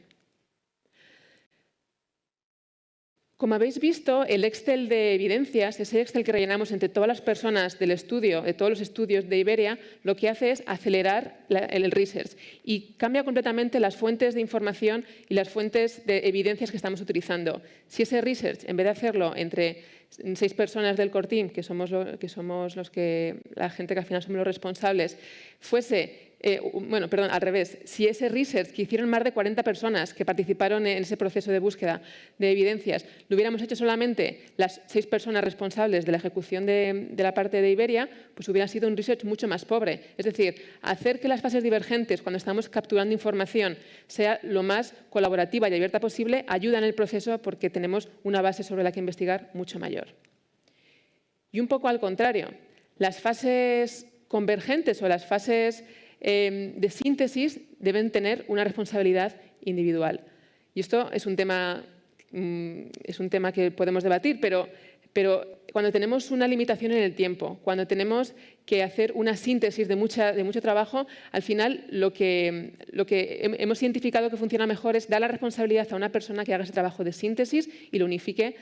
Como habéis visto, el Excel de evidencias, ese Excel que rellenamos entre todas las personas del estudio, de todos los estudios de Iberia, lo que hace es acelerar el research y cambia completamente las fuentes de información y las fuentes de evidencias que estamos utilizando. Si ese research, en vez de hacerlo entre 6 personas del core team, que somos la gente que al final somos los responsables, fuese al revés. Si ese research que hicieron más de 40 personas que participaron en ese proceso de búsqueda de evidencias, lo hubiéramos hecho solamente las 6 personas responsables de la ejecución de la parte de Iberia, pues hubiera sido un research mucho más pobre. Es decir, hacer que las fases divergentes, cuando estamos capturando información, sea lo más colaborativa y abierta posible, ayuda en el proceso porque tenemos una base sobre la que investigar mucho mayor. Y un poco al contrario, las fases convergentes o las fases de síntesis deben tener una responsabilidad individual. Y esto es un tema que podemos debatir, pero cuando tenemos una limitación en el tiempo, cuando tenemos que hacer una síntesis de mucho trabajo, al final lo que hemos identificado que funciona mejor es dar la responsabilidad a una persona que haga ese trabajo de síntesis y lo unifique,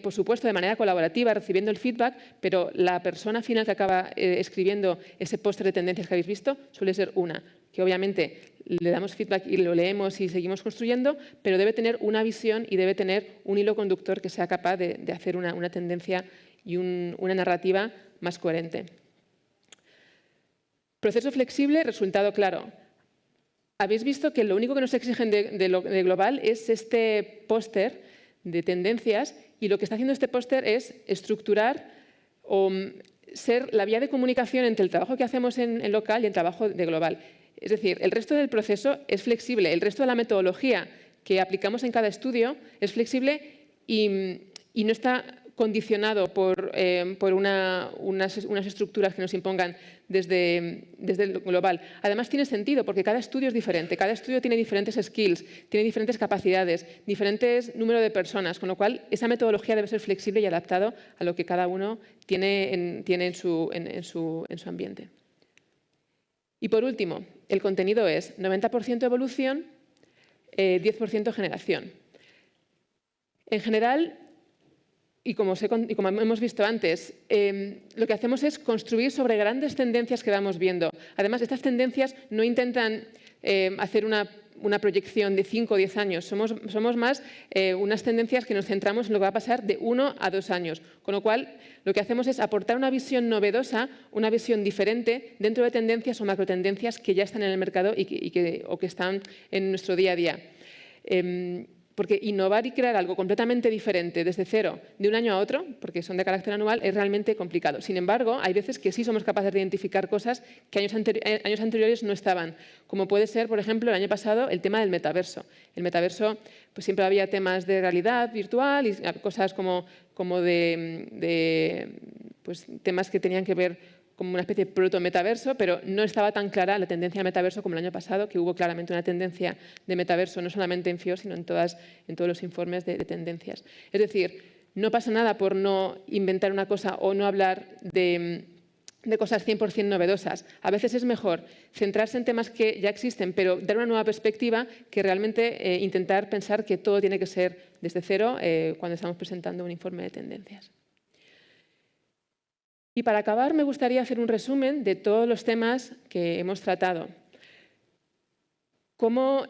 por supuesto, de manera colaborativa, recibiendo el feedback, pero la persona final que acaba escribiendo ese póster de tendencias que habéis visto suele ser una, que obviamente le damos feedback y lo leemos y seguimos construyendo, pero debe tener una visión y debe tener un hilo conductor que sea capaz de hacer una tendencia y una narrativa más coherente. Proceso flexible, resultado claro. Habéis visto que lo único que nos exigen de Global es este póster de tendencias, y lo que está haciendo este póster es estructurar o ser la vía de comunicación entre el trabajo que hacemos en local y el trabajo de Global. Es decir, el resto del proceso es flexible, el resto de la metodología que aplicamos en cada estudio es flexible y no está condicionado por unas estructuras que nos impongan desde el Global. Además, tiene sentido porque cada estudio es diferente, cada estudio tiene diferentes skills, tiene diferentes capacidades, diferentes número de personas, con lo cual esa metodología debe ser flexible y adaptado a lo que cada uno tiene en su ambiente. Y por último, el contenido es 90% evolución, 10% generación. En general, y como hemos visto antes, lo que hacemos es construir sobre grandes tendencias que vamos viendo. Además, estas tendencias no intentan hacer una proyección de 5 o 10 años. Somos más unas tendencias que nos centramos en lo que va a pasar de 1 a 2 años. Con lo cual, lo que hacemos es aportar una visión novedosa, una visión diferente dentro de tendencias o macrotendencias que ya están en el mercado o que están en nuestro día a día. Porque innovar y crear algo completamente diferente desde cero, de un año a otro, porque son de carácter anual, es realmente complicado. Sin embargo, hay veces que sí somos capaces de identificar cosas que años anteriores no estaban, como puede ser, por ejemplo, el año pasado, el tema del metaverso. El metaverso, pues siempre había temas de realidad virtual y cosas como pues, temas que tenían que ver como una especie de proto-metaverso, pero no estaba tan clara la tendencia al metaverso como el año pasado, que hubo claramente una tendencia de metaverso, no solamente en FIO, sino en todos los informes de tendencias. Es decir, no pasa nada por no inventar una cosa o no hablar de cosas 100% novedosas. A veces es mejor centrarse en temas que ya existen, pero dar una nueva perspectiva que realmente intentar pensar que todo tiene que ser desde cero cuando estamos presentando un informe de tendencias. Y para acabar, me gustaría hacer un resumen de todos los temas que hemos tratado. ¿Cómo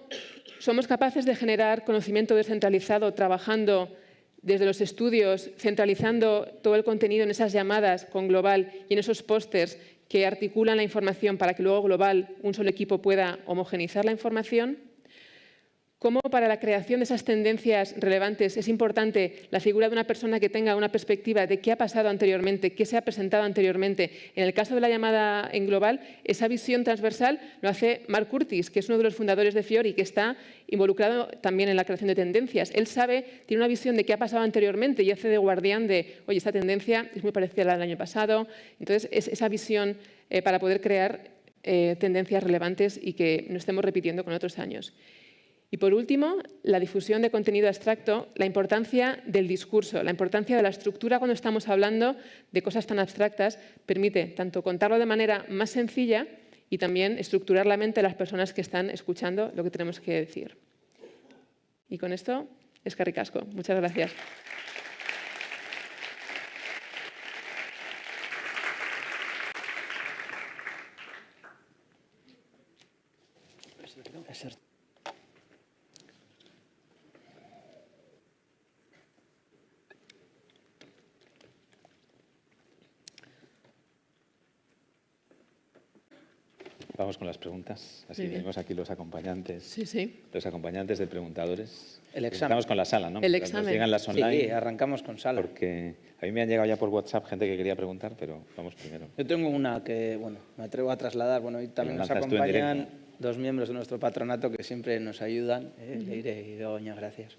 somos capaces de generar conocimiento descentralizado trabajando desde los estudios, centralizando todo el contenido en esas llamadas con Global y en esos pósters que articulan la información para que luego Global, un solo equipo, pueda homogeneizar la información? Cómo para la creación de esas tendencias relevantes es importante la figura de una persona que tenga una perspectiva de qué ha pasado anteriormente, qué se ha presentado anteriormente. En el caso de la llamada en Global, esa visión transversal lo hace Mark Curtis, que es uno de los fundadores de Fiori y que está involucrado también en la creación de tendencias. Él tiene una visión de qué ha pasado anteriormente y hace de guardián de, oye, esta tendencia es muy parecida a la del año pasado. Entonces, es esa visión para poder crear tendencias relevantes y que no estemos repitiendo con otros años. Y por último, la difusión de contenido abstracto, la importancia del discurso, la importancia de la estructura cuando estamos hablando de cosas tan abstractas, permite tanto contarlo de manera más sencilla y también estructurar la mente de las personas que están escuchando lo que tenemos que decir. Y con esto, eskerrik asko. Muchas gracias. Vamos con las preguntas. Así tenemos aquí los acompañantes. Sí. Los acompañantes de preguntadores. El examen. Estamos con la sala, ¿no? El examen. Nos llegan las online. Sí, arrancamos con sala. Porque a mí me han llegado ya por WhatsApp gente que quería preguntar, pero vamos primero. Yo tengo una que, bueno, me atrevo a trasladar. Bueno, hoy también nos lanzas tú en acompañan directo. 2 miembros de nuestro patronato que siempre nos ayudan. Leire y Begoña, gracias.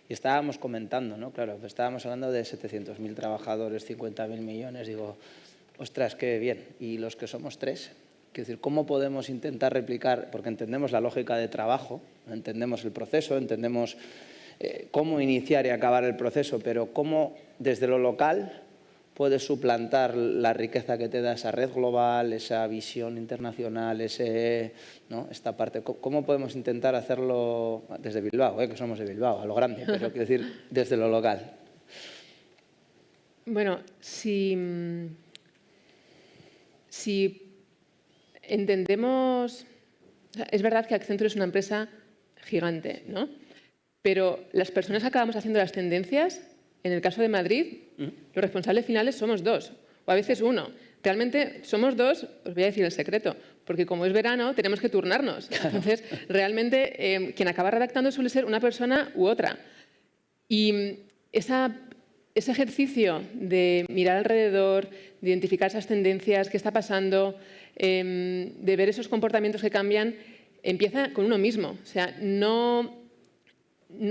Y estábamos comentando, ¿no? Claro, estábamos hablando de 700.000 trabajadores, 50.000 millones. Digo, ostras, qué bien. Y los que somos 3... Quiero decir, ¿cómo podemos intentar replicar? Porque entendemos la lógica de trabajo, entendemos el proceso, entendemos cómo iniciar y acabar el proceso, pero cómo desde lo local puedes suplantar la riqueza que te da esa red global, esa visión internacional, ¿no? Esta parte. ¿Cómo podemos intentar hacerlo desde Bilbao, que somos de Bilbao, a lo grande, pero quiero decir desde lo local? Bueno, si entendemos, es verdad que Accenture es una empresa gigante, ¿no? Pero las personas que acabamos haciendo las tendencias, en el caso de Madrid, los responsables finales somos 2, o a veces 1. Realmente somos dos, os voy a decir el secreto, porque como es verano tenemos que turnarnos. Entonces, realmente quien acaba redactando suele ser una persona u otra. Y ese ejercicio de mirar alrededor, de identificar esas tendencias, qué está pasando, de ver esos comportamientos que cambian, empieza con uno mismo. O sea, no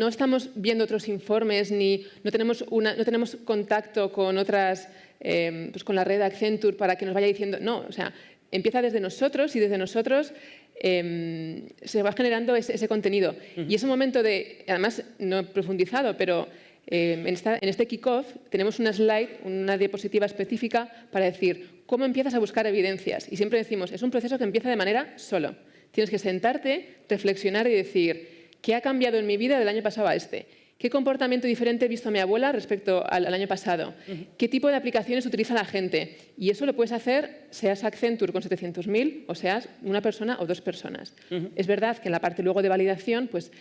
estamos viendo otros informes ni no tenemos contacto con otras, pues con la red Accenture para que nos vaya diciendo. No, o sea, empieza desde nosotros y desde nosotros se va generando ese contenido. Y ese momento de, además no he profundizado, pero en este kick-off tenemos una slide, una diapositiva específica para decir cómo empiezas a buscar evidencias. Y siempre decimos, es un proceso que empieza de manera solo. Tienes que sentarte, reflexionar y decir, ¿qué ha cambiado en mi vida del año pasado a este? ¿Qué comportamiento diferente he visto a mi abuela respecto al año pasado? ¿Qué tipo de aplicaciones utiliza la gente? Y eso lo puedes hacer, seas Accenture con 700.000 o seas una persona o dos personas. Es verdad que en la parte luego de validación, pues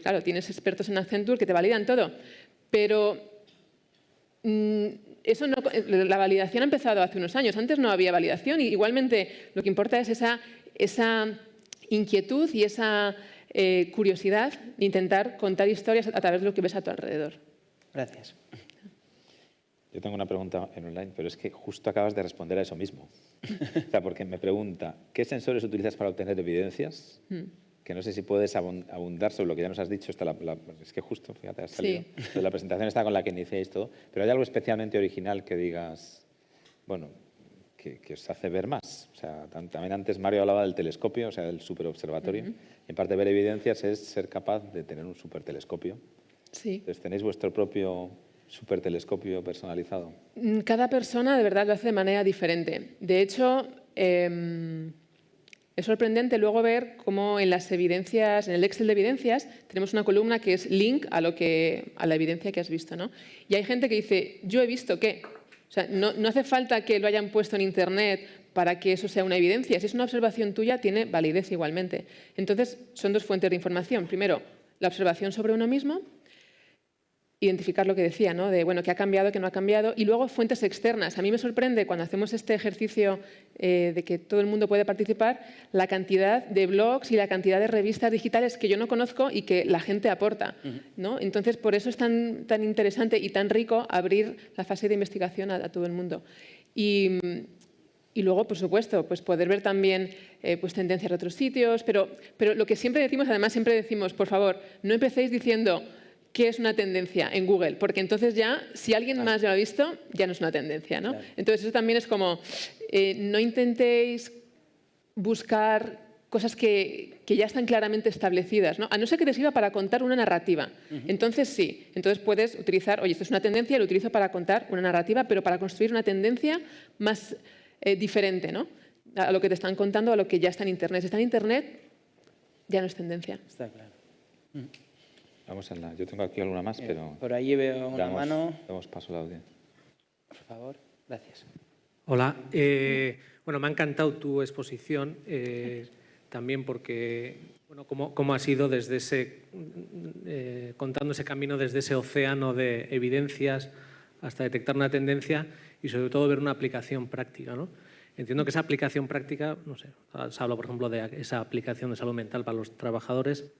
claro, tienes expertos en Accenture que te validan todo, pero la validación ha empezado hace unos años. Antes no había validación y igualmente lo que importa es esa inquietud y esa curiosidad de intentar contar historias a través de lo que ves a tu alrededor. Gracias. Yo tengo una pregunta en online, pero es que justo acabas de responder a eso mismo. O sea, porque me pregunta, ¿qué sensores utilizas para obtener evidencias? Que no sé si puedes abundar sobre lo que ya nos has dicho. Es que justo, fíjate, has salido. Sí. La presentación está con la que iniciáis todo. Pero ¿hay algo especialmente original que digas, bueno, que os hace ver más? O sea, también antes Mario hablaba del telescopio, o sea, del superobservatorio. Y en parte ver evidencias es ser capaz de tener un supertelescopio. Sí. Entonces, ¿tenéis vuestro propio supertelescopio personalizado? Cada persona de verdad lo hace de manera diferente. De hecho, es sorprendente luego ver cómo en las evidencias, en el Excel de evidencias, tenemos una columna que es link a la evidencia que has visto, ¿no? Y hay gente que dice, yo he visto que... O sea, no hace falta que lo hayan puesto en Internet para que eso sea una evidencia. Si es una observación tuya, tiene validez igualmente. Entonces, son dos fuentes de información. Primero, la observación sobre uno mismo, identificar lo que decía, ¿no? De, bueno, qué ha cambiado, qué no ha cambiado. Y luego, fuentes externas. A mí me sorprende cuando hacemos este ejercicio de que todo el mundo puede participar, la cantidad de blogs y la cantidad de revistas digitales que yo no conozco y que la gente aporta, ¿no? Entonces, por eso es tan interesante y tan rico abrir la fase de investigación a todo el mundo. Y luego, por supuesto, pues poder ver también pues tendencias de otros sitios. Pero lo que siempre decimos, además, siempre decimos, por favor, no empecéis diciendo qué es una tendencia en Google, porque entonces ya, si alguien más ya lo ha visto, ya no es una tendencia, ¿no? Claro. Entonces eso también es como, no intentéis buscar cosas que ya están claramente establecidas, ¿no? A no ser que te sirva para contar una narrativa. Entonces sí, entonces puedes utilizar, oye, esto es una tendencia, lo utilizo para contar una narrativa, pero para construir una tendencia más diferente, ¿no? A lo que te están contando, a lo que ya está en Internet. Si está en Internet, ya no es tendencia. Está claro. Vamos yo tengo aquí alguna más, pero... Por ahí veo una mano. Damos paso a la audiencia. Por favor, gracias. Hola. Bueno, me ha encantado tu exposición, también porque, bueno, cómo ha sido desde contando ese camino desde ese océano de evidencias hasta detectar una tendencia y sobre todo ver una aplicación práctica, ¿no? Entiendo que esa aplicación práctica, no sé, se habla por ejemplo de esa aplicación de salud mental para los trabajadores,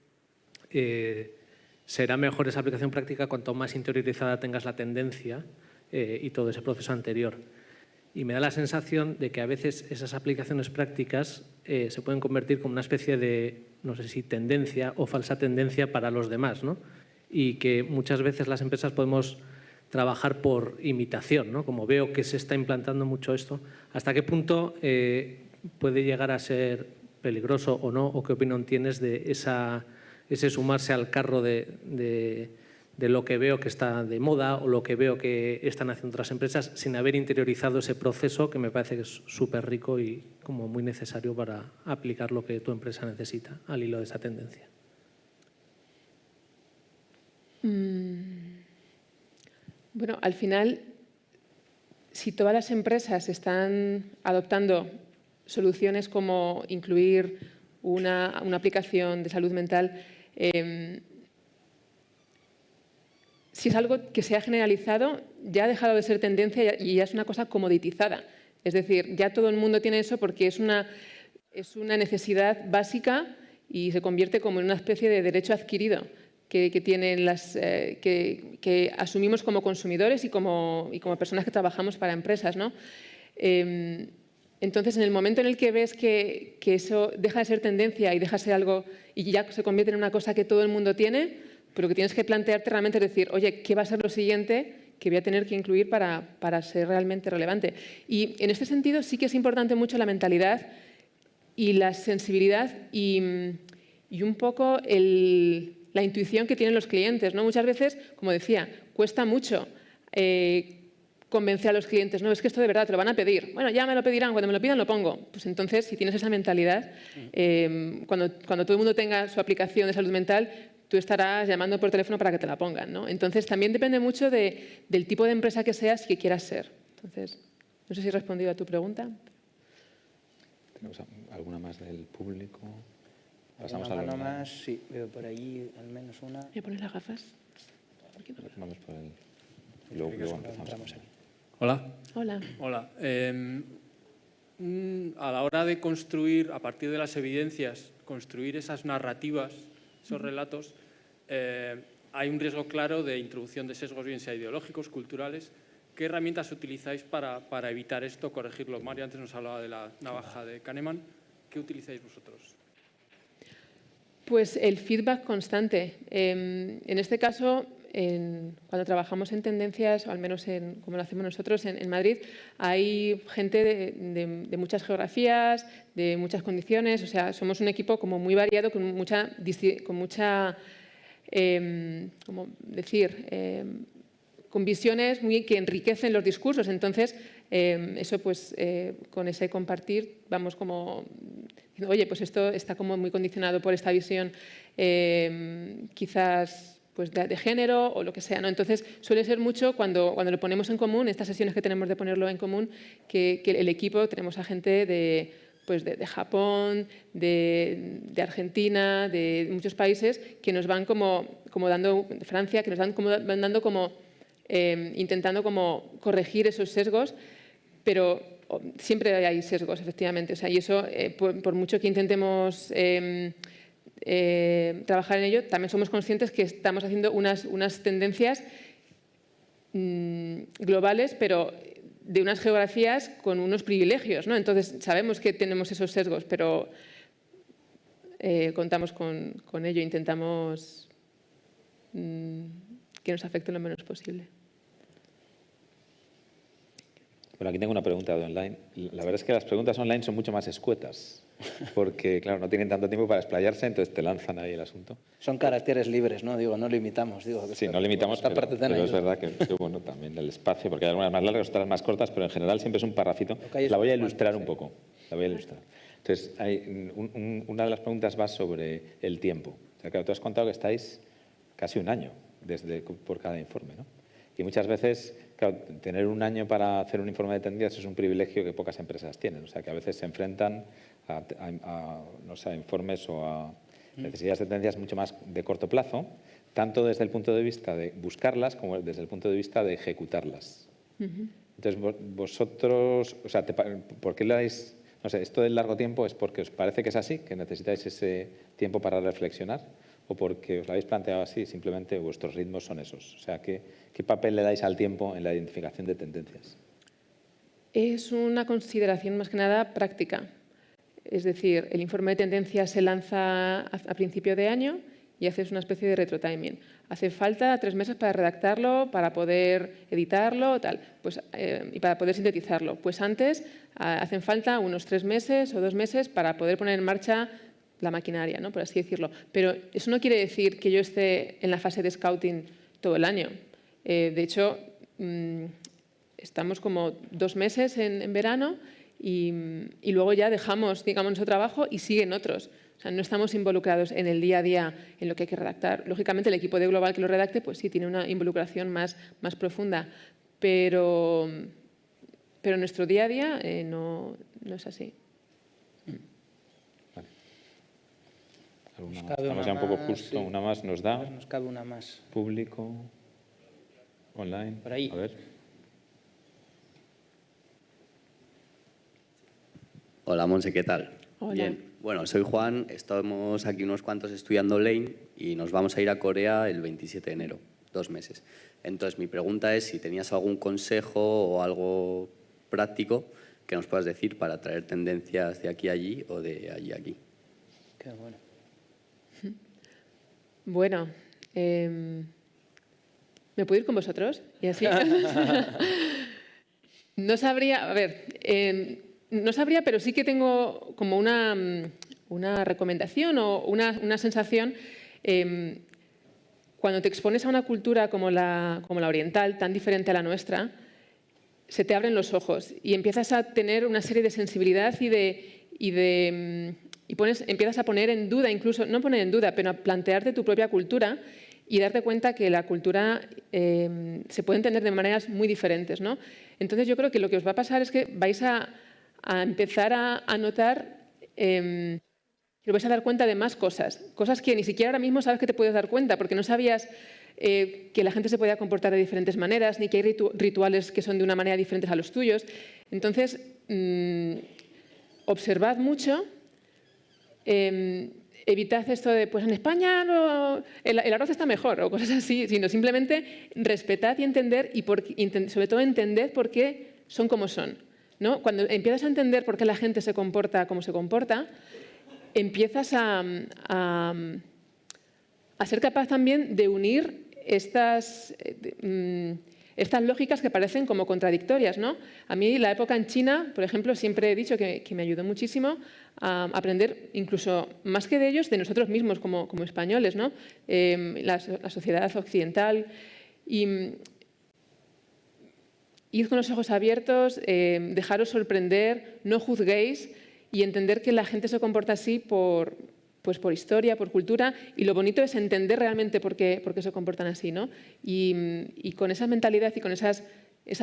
será mejor esa aplicación práctica cuanto más interiorizada tengas la tendencia y todo ese proceso anterior. Y me da la sensación de que a veces esas aplicaciones prácticas se pueden convertir como una especie de, no sé si tendencia o falsa tendencia para los demás, ¿no? Y que muchas veces las empresas podemos trabajar por imitación, ¿no? Como veo que se está implantando mucho esto, ¿hasta qué punto puede llegar a ser peligroso o no? ¿O qué opinión tienes de ese sumarse al carro de lo que veo que está de moda o lo que veo que están haciendo otras empresas sin haber interiorizado ese proceso que me parece que es súper rico y como muy necesario para aplicar lo que tu empresa necesita al hilo de esa tendencia? Bueno, al final, si todas las empresas están adoptando soluciones como incluir una aplicación de salud mental, si es algo que se ha generalizado, ya ha dejado de ser tendencia y ya es una cosa comoditizada. Es decir, ya todo el mundo tiene eso porque es una necesidad básica y se convierte como en una especie de derecho adquirido que tienen que asumimos como consumidores y como personas que trabajamos para empresas, ¿no? Entonces, en el momento en el que ves que eso deja de ser tendencia y deja de ser algo y ya se convierte en una cosa que todo el mundo tiene, pero que tienes que plantearte realmente es decir, oye, ¿qué va a ser lo siguiente que voy a tener que incluir para ser realmente relevante? Y en este sentido sí que es importante mucho la mentalidad y la sensibilidad y un poco la intuición que tienen los clientes, ¿no? Muchas veces, como decía, cuesta mucho convencer a los clientes, no, es que esto de verdad te lo van a pedir. Bueno, ya me lo pedirán, cuando me lo pidan lo pongo. Pues entonces, si tienes esa mentalidad, cuando todo el mundo tenga su aplicación de salud mental, tú estarás llamando por teléfono para que te la pongan, ¿no? Entonces, también depende mucho del tipo de empresa que seas y que quieras ser. Entonces, no sé si he respondido a tu pregunta. ¿Tenemos alguna más del público? Pasamos a una más, sí, veo por allí al menos una. ¿Me pones las gafas? Vamos por el... Luego empezamos. Hola. Hola. Hola. A la hora de construir, a partir de las evidencias, construir esas narrativas, esos relatos, hay un riesgo claro de introducción de sesgos, bien sea ideológicos, culturales. ¿Qué herramientas utilizáis para evitar esto, corregirlo? Mario antes nos hablaba de la navaja de Kahneman. ¿Qué utilizáis vosotros? Pues el feedback constante. En este caso, cuando trabajamos en tendencias, o al menos como lo hacemos nosotros en Madrid, hay gente de muchas geografías, de muchas condiciones. O sea, somos un equipo como muy variado, con mucha ¿cómo decir? Con visiones que enriquecen los discursos. Entonces, eso pues con ese compartir vamos como diciendo, oye, pues esto está como muy condicionado por esta visión quizás pues de género o lo que sea, ¿no? Entonces, suele ser mucho cuando lo ponemos en común, estas sesiones que tenemos de ponerlo en común, que el equipo, tenemos a gente de Japón, de Argentina, de muchos países que nos van como dando, de Francia, que nos van dando como intentando como corregir esos sesgos, pero siempre hay sesgos, efectivamente. O sea, y eso, por mucho que intentemos trabajar en ello, también somos conscientes que estamos haciendo unas tendencias globales, pero de unas geografías con unos privilegios, ¿no? Entonces, sabemos que tenemos esos sesgos, pero contamos con ello, intentamos que nos afecte lo menos posible. Bueno, aquí tengo una pregunta de online. La verdad es que las preguntas online son mucho más escuetas, porque, claro, no tienen tanto tiempo para explayarse, entonces te lanzan ahí el asunto. Son caracteres libres, ¿no? Digo, no limitamos. Digo, sí, no limitamos, pero es verdad que bueno, también el espacio, porque hay algunas más largas, otras más cortas, pero en general siempre es un parrafito. La voy a ilustrar un poco. La voy a ilustrar. Entonces, una de las preguntas va sobre el tiempo. O sea, claro, tú has contado que estáis casi un año por cada informe, ¿no? Y muchas veces, claro, tener un año para hacer un informe de tendencias es un privilegio que pocas empresas tienen. O sea, que a veces se enfrentan no sé, a informes o a necesidades de tendencias mucho más de corto plazo, tanto desde el punto de vista de buscarlas como desde el punto de vista de ejecutarlas. Entonces, vosotros, o sea, ¿por qué le dais, no sé, esto del largo tiempo es porque os parece que es así, que necesitáis ese tiempo para reflexionar? ¿O porque os lo habéis planteado así, simplemente vuestros ritmos son esos? O sea, ¿qué papel le dais al tiempo en la identificación de tendencias? Es una consideración más que nada práctica. Es decir, el informe de tendencias se lanza a principio de año y haces una especie de retrotiming. Hace falta 3 meses para redactarlo, para poder editarlo, tal, pues, y para poder sintetizarlo. Pues antes hacen falta unos 3 meses o 2 meses para poder poner en marcha la maquinaria, ¿no? Por así decirlo. Pero eso no quiere decir que yo esté en la fase de scouting todo el año. De hecho, estamos como 2 meses en verano y luego ya dejamos, digamos, nuestro trabajo y siguen otros. O sea, no estamos involucrados en el día a día en lo que hay que redactar. Lógicamente, el equipo de Global que lo redacte, pues sí, tiene una involucración más profunda, pero nuestro día a día no es así. Estamos ya un poco justo, sí. Una más nos da. Nos cabe una más. Público, online. Por ahí. A ver. Hola, Monse, ¿qué tal? Hola. Bien. Bueno, soy Juan, estamos aquí unos cuantos estudiando Lane y nos vamos a ir a Corea el 27 de enero, 2 meses. Entonces, mi pregunta es si tenías algún consejo o algo práctico que nos puedas decir para traer tendencias de aquí a allí o de allí a aquí. Qué bueno. Bueno, ¿me puedo ir con vosotros? Y así. No sabría, a ver, no sabría, pero sí que tengo como una recomendación o una sensación. Cuando te expones a una cultura como la oriental, tan diferente a la nuestra, se te abren los ojos y empiezas a tener una serie de sensibilidad empiezas a poner en duda, incluso, no poner en duda, pero a plantearte tu propia cultura y darte cuenta que la cultura se puede entender de maneras muy diferentes, ¿no? Entonces yo creo que lo que os va a pasar es que vais a empezar a notar, que os vais a dar cuenta de más cosas que ni siquiera ahora mismo sabes que te puedes dar cuenta, porque no sabías que la gente se podía comportar de diferentes maneras, ni que hay rituales que son de una manera diferentes a los tuyos. Entonces, observad mucho. Evitad esto de, pues en España el arroz está mejor o cosas así, sino simplemente respetad y entender y sobre todo entended por qué son como son, ¿no? Cuando empiezas a entender por qué la gente se comporta como se comporta, empiezas a ser capaz también de unir estas lógicas que parecen como contradictorias, ¿no? A mí la época en China, por ejemplo, siempre he dicho que me ayudó muchísimo a aprender, incluso más que de ellos, de nosotros mismos como españoles, ¿no? La sociedad occidental. Id con los ojos abiertos, dejaros sorprender, no juzguéis y entender que la gente se comporta así por historia, por cultura, y lo bonito es entender realmente por qué se comportan así, ¿no? Y con esa mentalidad y con esas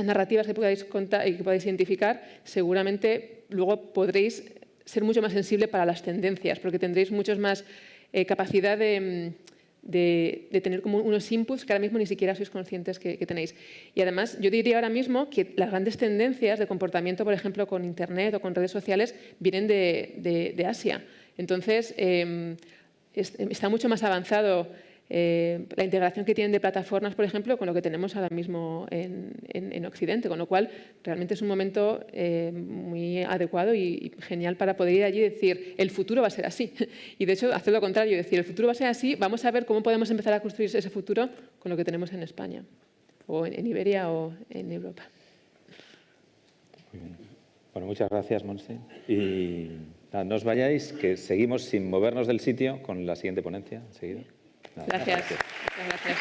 narrativas que podáis contar y que podáis identificar, seguramente luego podréis ser mucho más sensible para las tendencias, porque tendréis mucho más capacidad de tener como unos inputs que ahora mismo ni siquiera sois conscientes que tenéis. Y además, yo diría ahora mismo que las grandes tendencias de comportamiento, por ejemplo, con Internet o con redes sociales, vienen de Asia. Entonces, está mucho más avanzado la integración que tienen de plataformas, por ejemplo, con lo que tenemos ahora mismo en Occidente, con lo cual realmente es un momento muy adecuado y genial para poder ir allí y decir, el futuro va a ser así. Y de hecho, hacer lo contrario, decir, el futuro va a ser así, vamos a ver cómo podemos empezar a construir ese futuro con lo que tenemos en España, o en Iberia o en Europa. Muy bien. Bueno, muchas gracias, Monse. Y nada, no os vayáis, que seguimos sin movernos del sitio con la siguiente ponencia enseguida. Nada, Gracias. Muchas gracias.